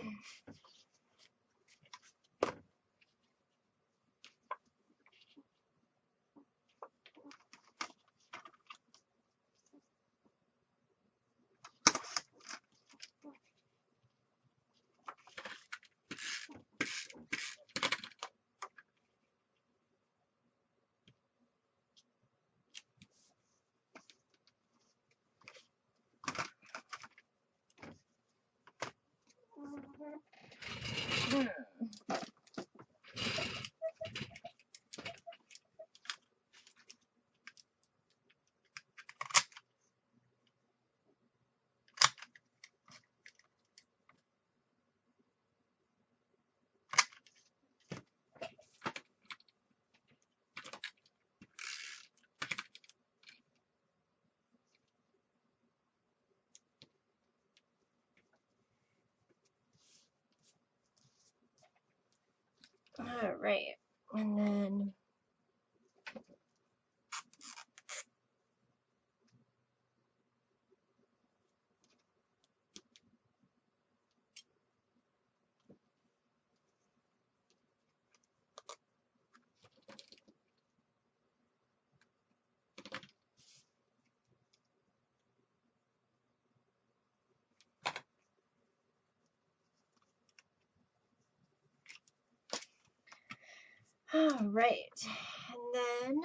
[SPEAKER 1] All right, and then all right, and then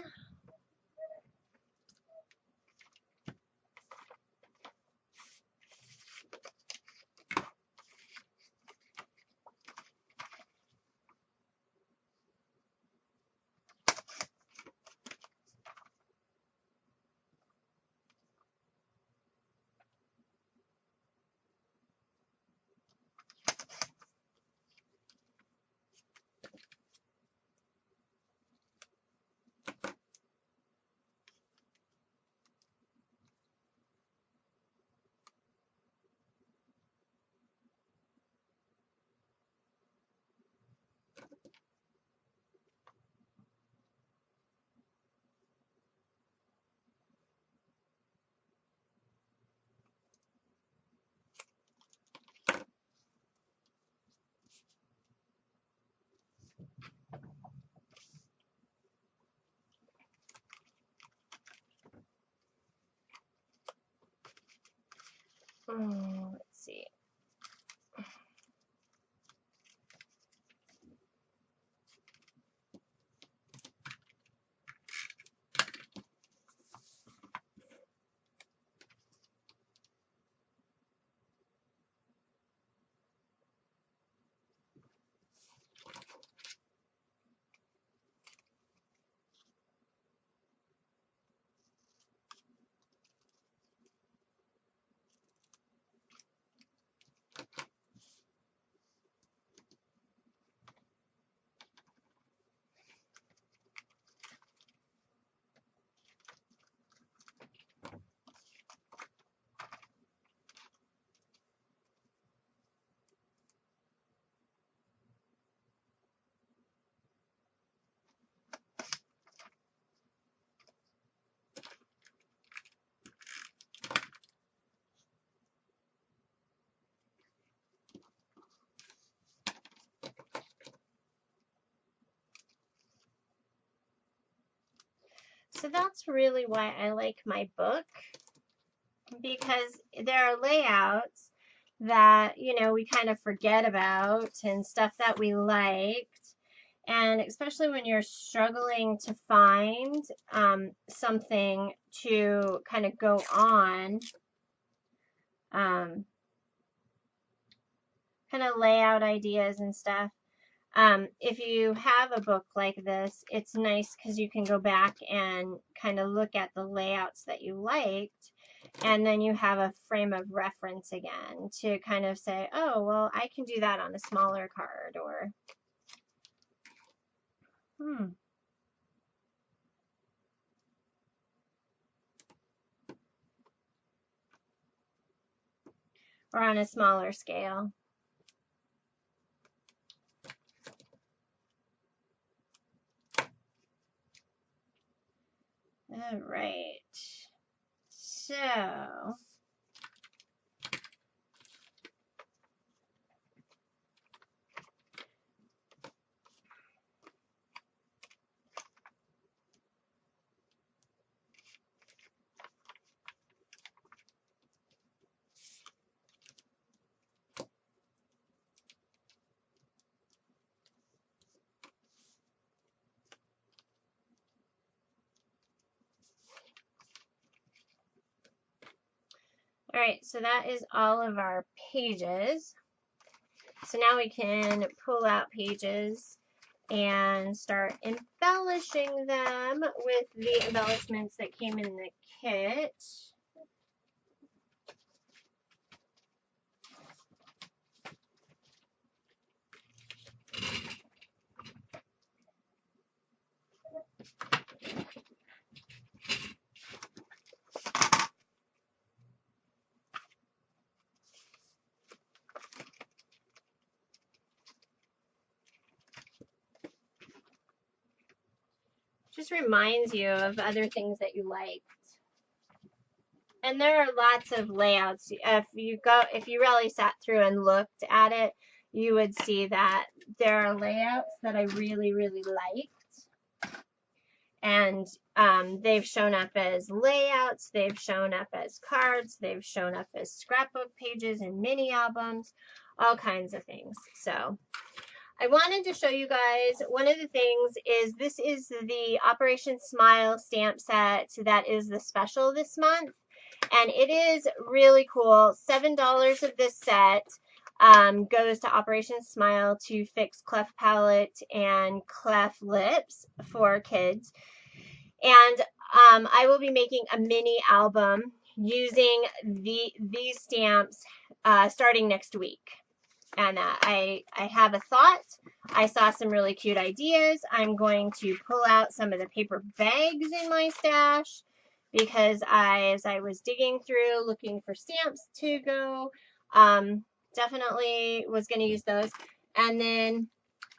[SPEAKER 1] So that's really why I like my book, because there are layouts that, you know, we kind of forget about and stuff that we liked. And especially when you're struggling to find something to kind of go on, kind of layout ideas and stuff. If you have a book like this, it's nice because you can go back and kind of look at the layouts that you liked, and then you have a frame of reference again to kind of say, oh, well, I can do that on a smaller card, or or on a smaller scale. All right. So, all right, so that is all of our pages. So now we can pull out pages and start embellishing them with the embellishments that came in the kit. Just reminds you of other things that you liked. And there are lots of layouts. If you really sat through and looked at it, you would see that there are layouts that I really, really liked. And they've shown up as layouts, they've shown up as cards, they've shown up as scrapbook pages and mini albums, all kinds of things. So I wanted to show you guys, one of the things is this is the Operation Smile stamp set that is the special this month. And it is really cool. $7 of this set goes to Operation Smile to fix cleft palate and cleft lips for kids. And I will be making a mini album using these stamps starting next week. And I have a thought. I saw some really cute ideas. I'm going to pull out some of the paper bags in my stash, because as I was digging through looking for stamps to go, definitely was going to use those. And then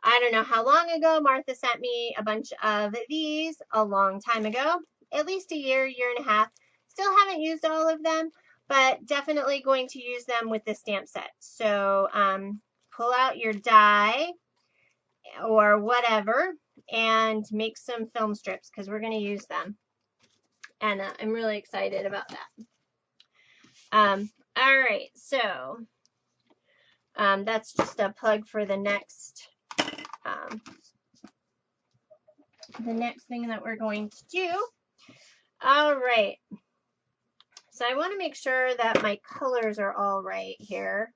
[SPEAKER 1] I don't know how long ago Martha sent me a bunch of these a long time ago, at least a year and a half. Still haven't used all of them, but definitely going to use them with this stamp set. So pull out your die or whatever and make some film strips, because we're going to use them. And I'm really excited about that. All right, so that's just a plug for the next thing that we're going to do. All right, so I want to make sure that my colors are all right here.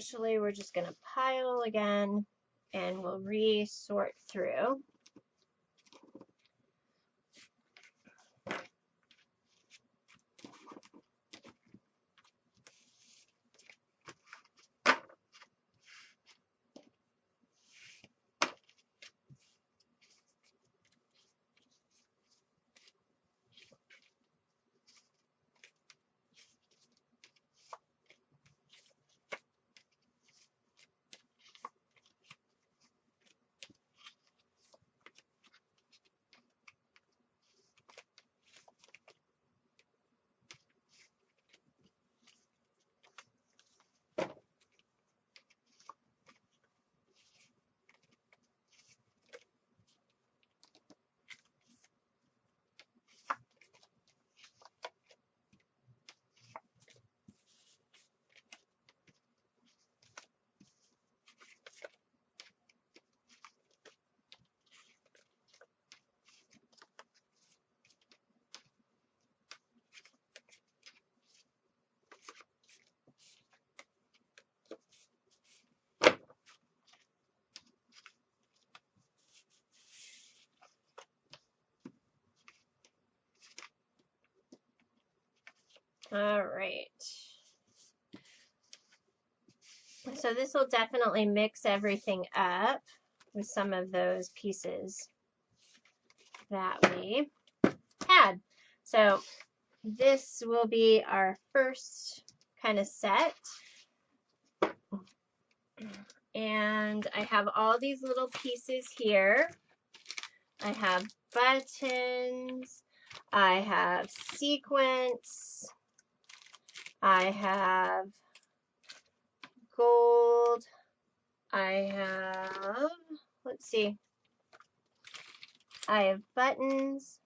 [SPEAKER 1] actually we're just going to pile again and we'll re-sort through. All right. So this will definitely mix everything up with some of those pieces that we had. So this will be our first kind of set. And I have all these little pieces here. I have buttons, I have sequins, I have gold, I have, let's see, I have buttons,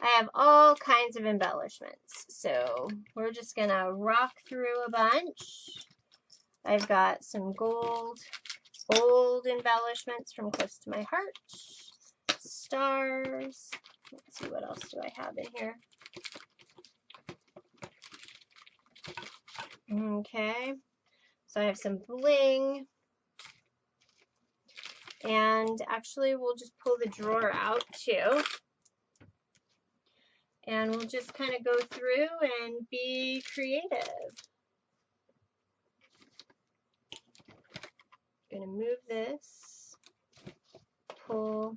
[SPEAKER 1] I have all kinds of embellishments. So we're just gonna rock through a bunch. I've got some gold embellishments from Close to My Heart, stars. Let's see, what else do I have in here? Okay, so I have some bling. And actually, we'll just pull the drawer out too. And we'll just kind of go through and be creative. I'm going to move this, pull,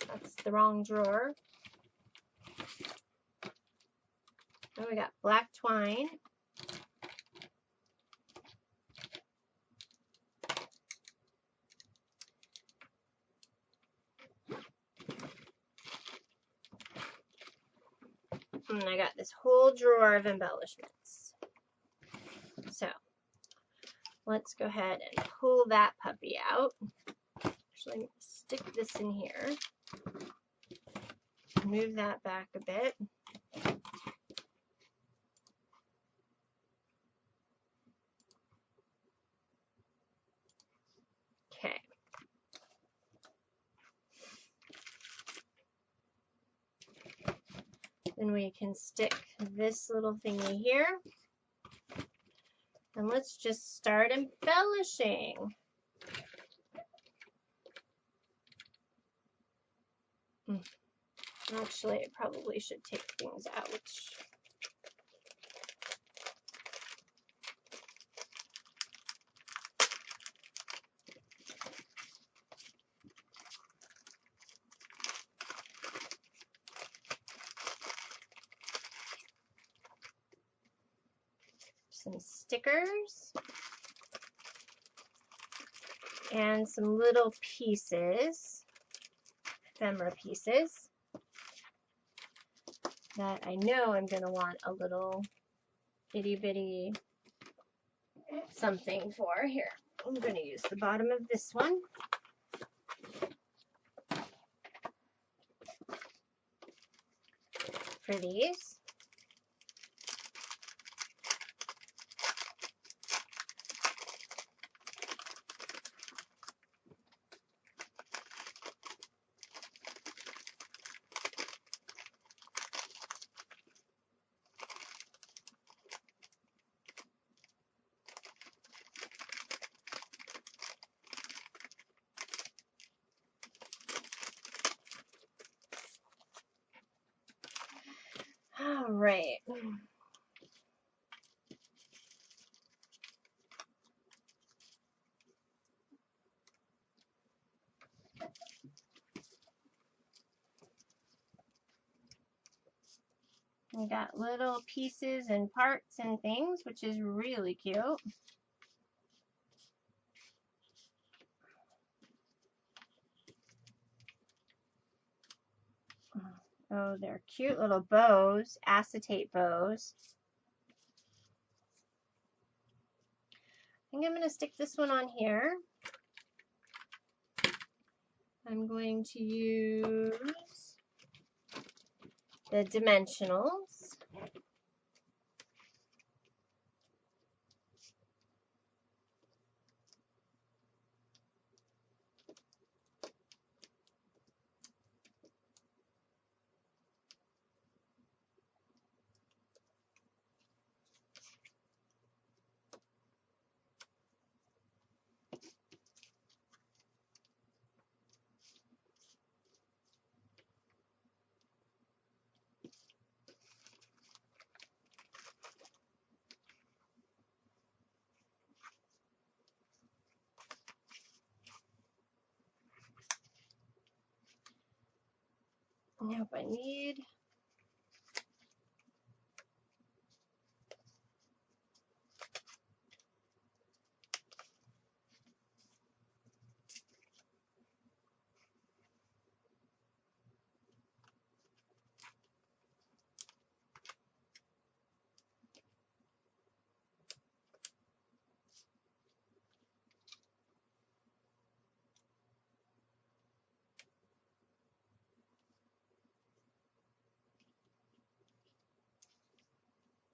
[SPEAKER 1] that's the wrong drawer. Oh, we got black twine. And I got this whole drawer of embellishments. So let's go ahead and pull that puppy out. Actually, stick this in here. Move that back a bit. Okay. Then we can stick this little thingy here. And let's just start embellishing. Actually, I probably should take things out. Some stickers and some little pieces, ephemera pieces that I know I'm going to want a little itty bitty something for. Here, I'm going to use the bottom of this one. For these. right. We got little pieces and parts and things, which is really cute. Oh, they're cute little bows, acetate bows. I think I'm going to stick this one on here. I'm going to use the dimensionals. Nope, I need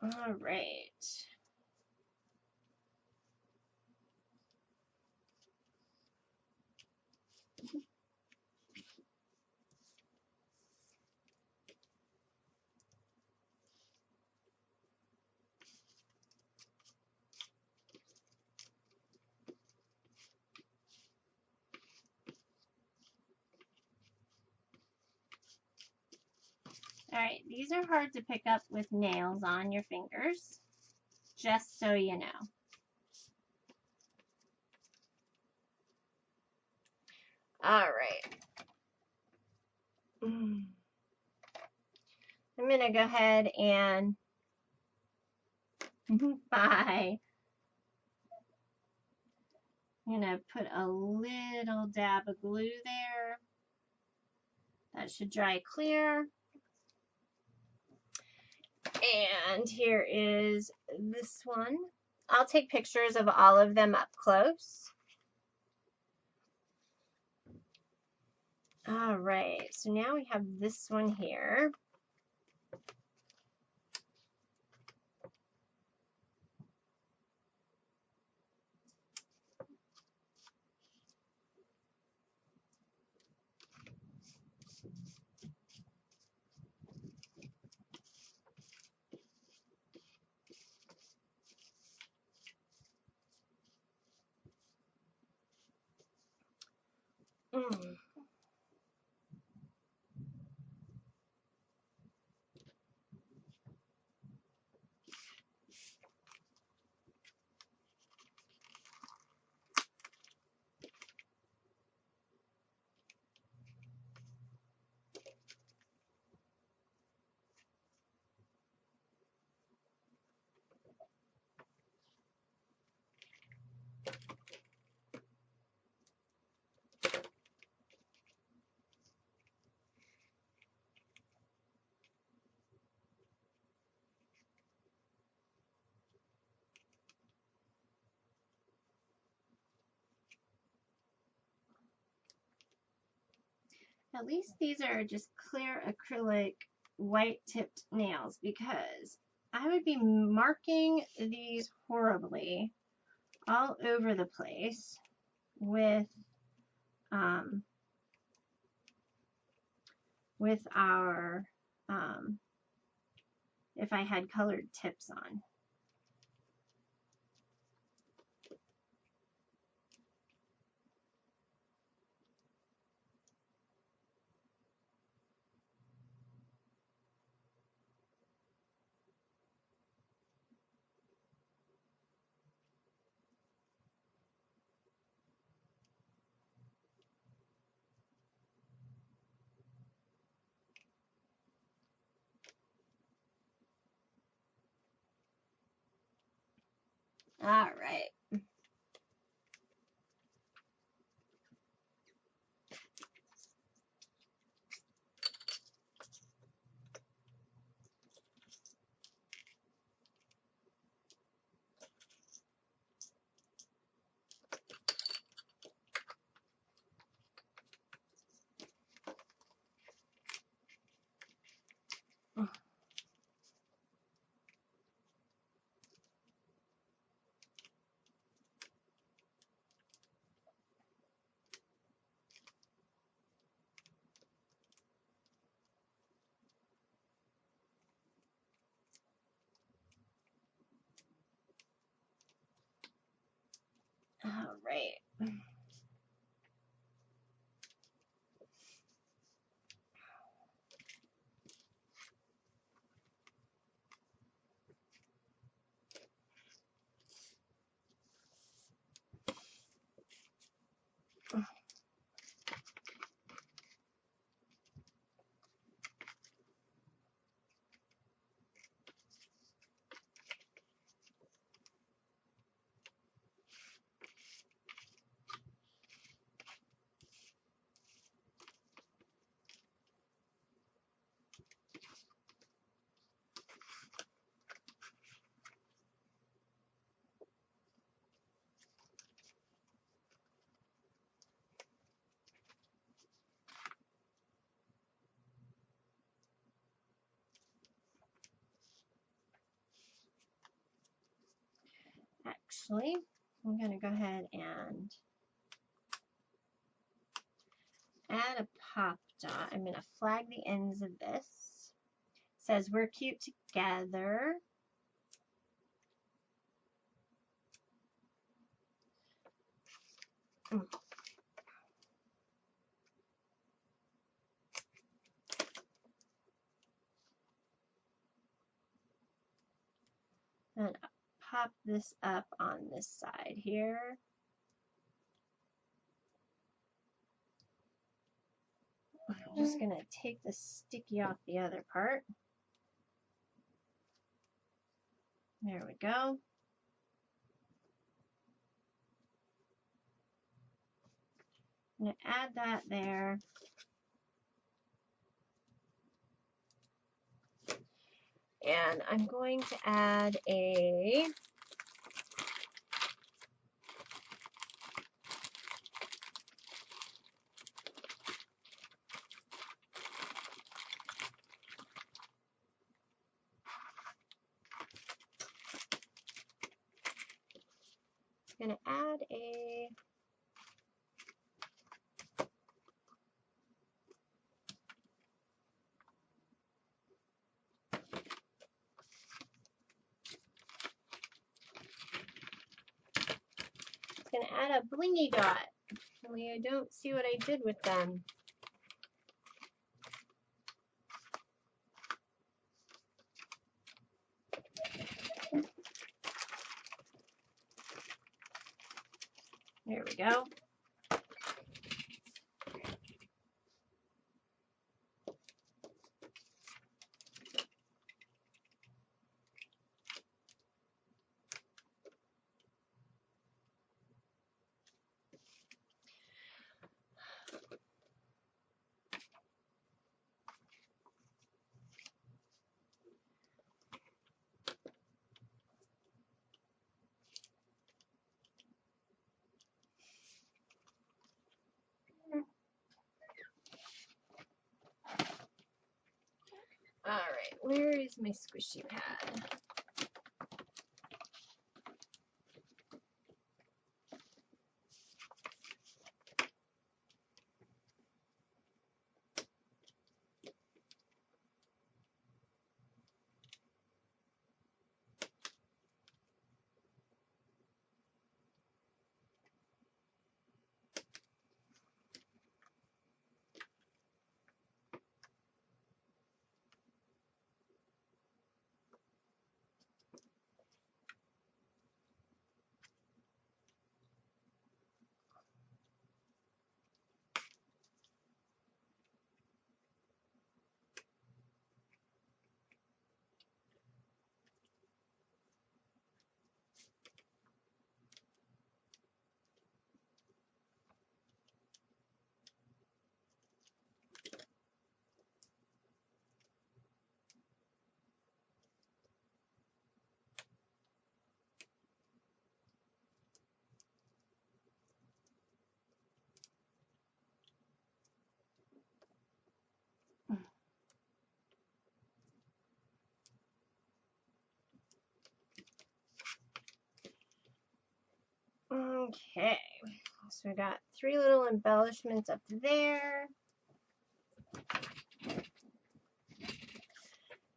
[SPEAKER 1] all right. All right, these are hard to pick up with nails on your fingers, just so you know. All right. I'm going to go ahead and bye. I'm going to put a little dab of glue there. That should dry clear. And here is this one. I'll take pictures of all of them up close. All right, so now we have this one here. At least these are just clear acrylic white tipped nails, because I would be marking these horribly all over the place with our if I had colored tips on. All right. All right. Actually, I'm going to go ahead and add a pop dot. I'm going to flag the ends of this. It says we're cute together. And pop this up on this side here. I'm just going to take the sticky off the other part. There we go. I'm going to add that there. And I'm going to add a blingy dot. Only I don't see what I did with them. There we go. All right, where is my squishy pad? Okay, so we got 3 little embellishments up there.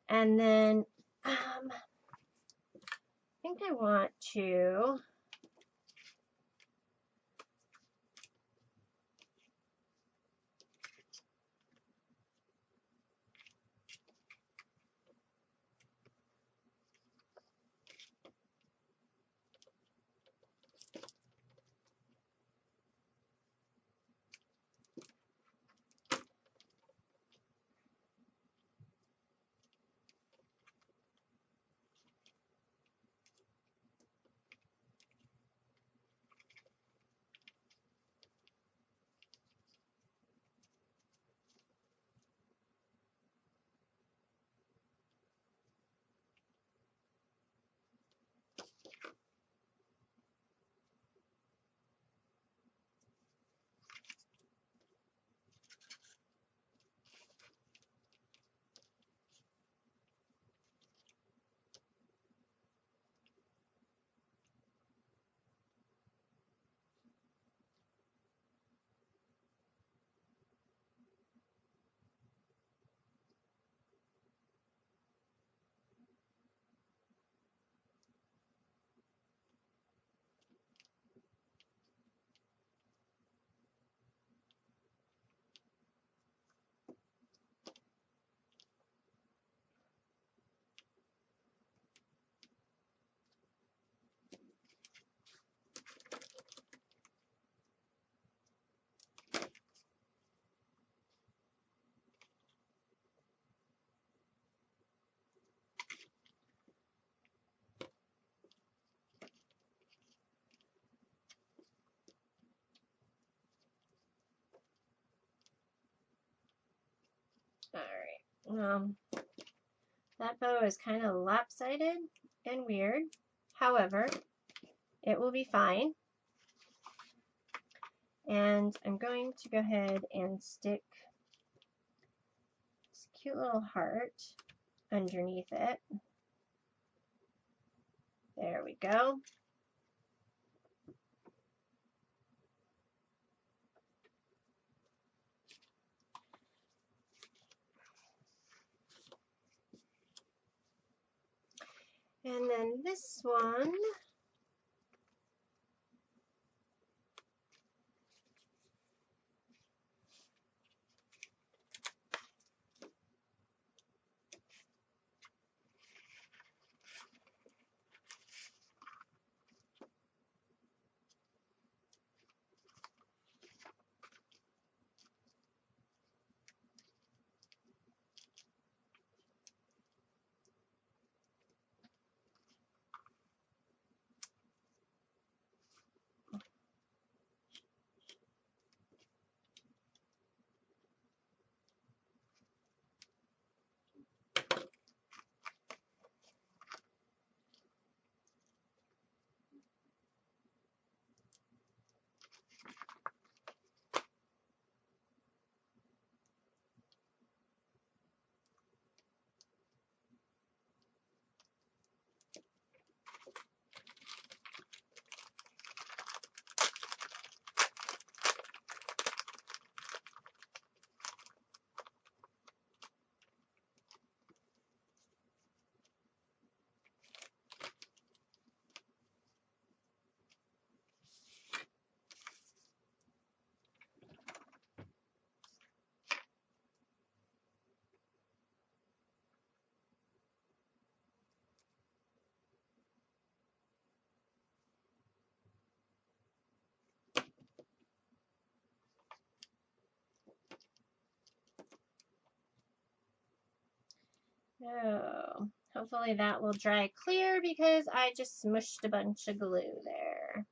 [SPEAKER 1] And then I think I want to all right. That bow is kind of lopsided and weird. However, it will be fine. And I'm going to go ahead and stick this cute little heart underneath it. There we go. And then this one, oh, hopefully that will dry clear because I just smushed a bunch of glue there.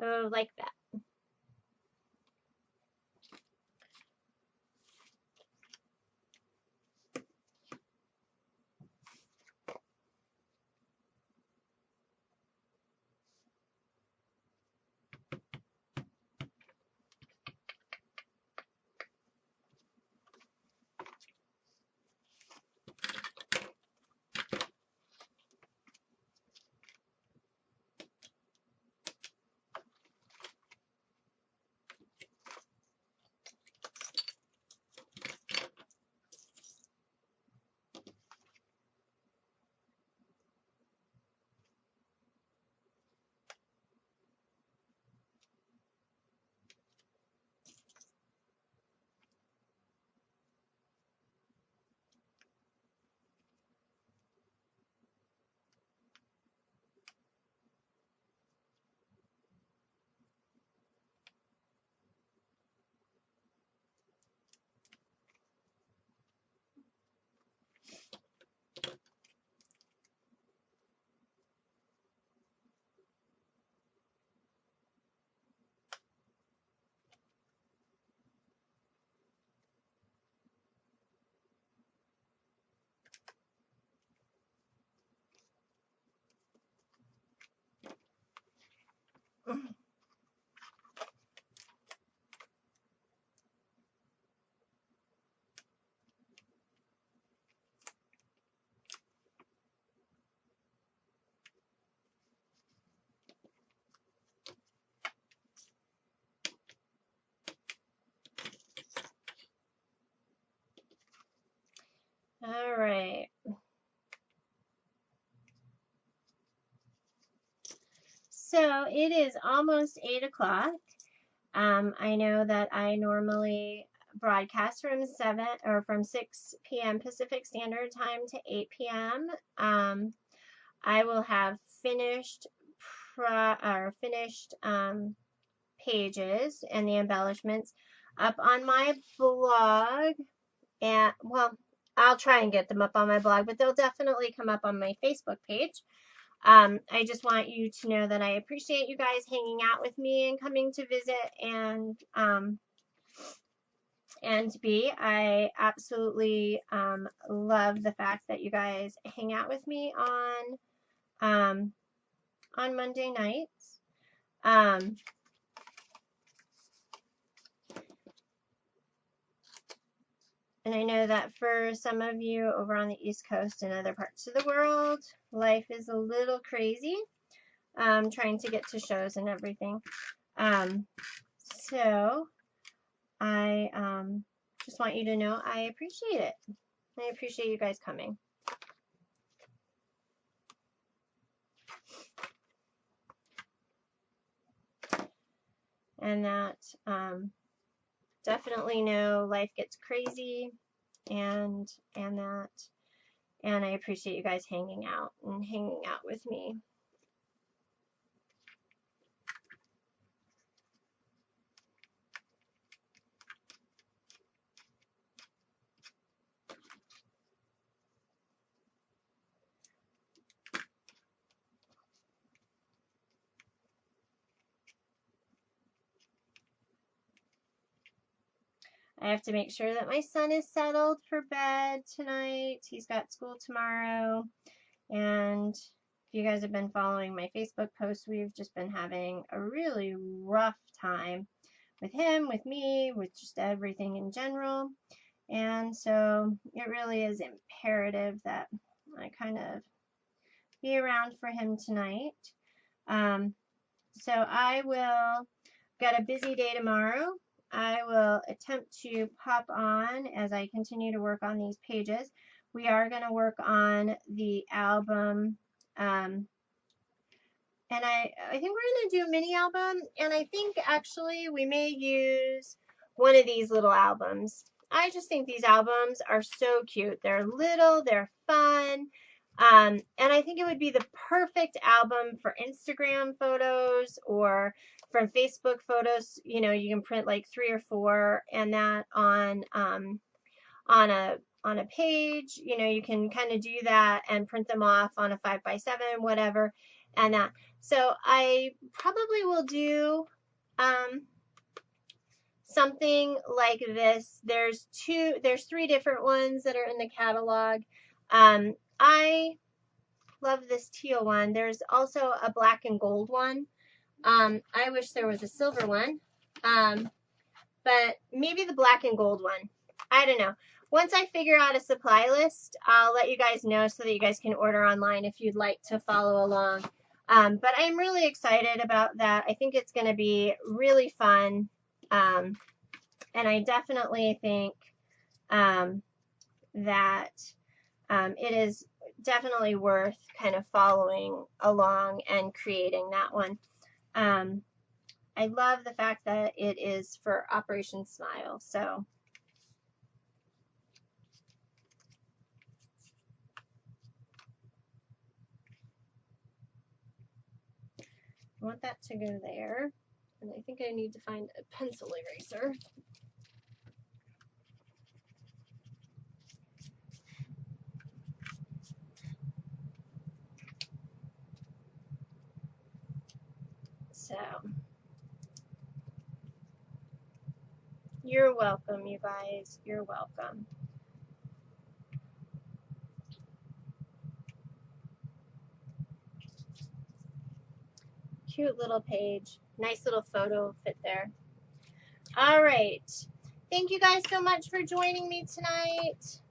[SPEAKER 1] Oh, like that. So it is almost 8 o'clock. I know that I normally broadcast from 6 p.m. Pacific Standard Time to 8 p.m. I will have finished pages and the embellishments up on my blog, and well, I'll try and get them up on my blog, but they'll definitely come up on my Facebook page. I just want you to know that I appreciate you guys hanging out with me and coming to visit and be. I absolutely love the fact that you guys hang out with me on Monday nights. And I know that for some of you over on the East Coast and other parts of the world, life is a little crazy, trying to get to shows and everything. So I just want you to know I appreciate it. I appreciate you guys coming. And that definitely know life gets crazy, and I appreciate you guys hanging out with me. I have to make sure that my son is settled for bed tonight. He's got school tomorrow. And if you guys have been following my Facebook posts, we've just been having a really rough time with him, with me, with just everything in general. And so it really is imperative that I kind of be around for him tonight. So I will get a busy day tomorrow. I will attempt to pop on as I continue to work on these pages. We are going to work on the album, and I think we're going to do a mini album, and I think actually we may use one of these little albums. I just think these albums are so cute. They're little, they're fun, and I think it would be the perfect album for Instagram photos or from Facebook photos. You know, you can print like 3 or 4 and that on a page. You know, you can kind of do that and print them off on a 5x7, whatever, and that. So I probably will do something like this. There's 3 different ones that are in the catalog. I love this teal one. There's also a black and gold one. I wish there was a silver one, but maybe the black and gold one. I don't know. Once I figure out a supply list, I'll let you guys know so that you guys can order online if you'd like to follow along. But I'm really excited about that. I think it's going to be really fun. And I definitely think that it is definitely worth kind of following along and creating that one. I love the fact that it is for Operation Smile. So I want that to go there. And I think I need to find a pencil eraser. So you're welcome, you guys. You're welcome. Cute little page. Nice little photo fit there. All right. Thank you guys so much for joining me tonight.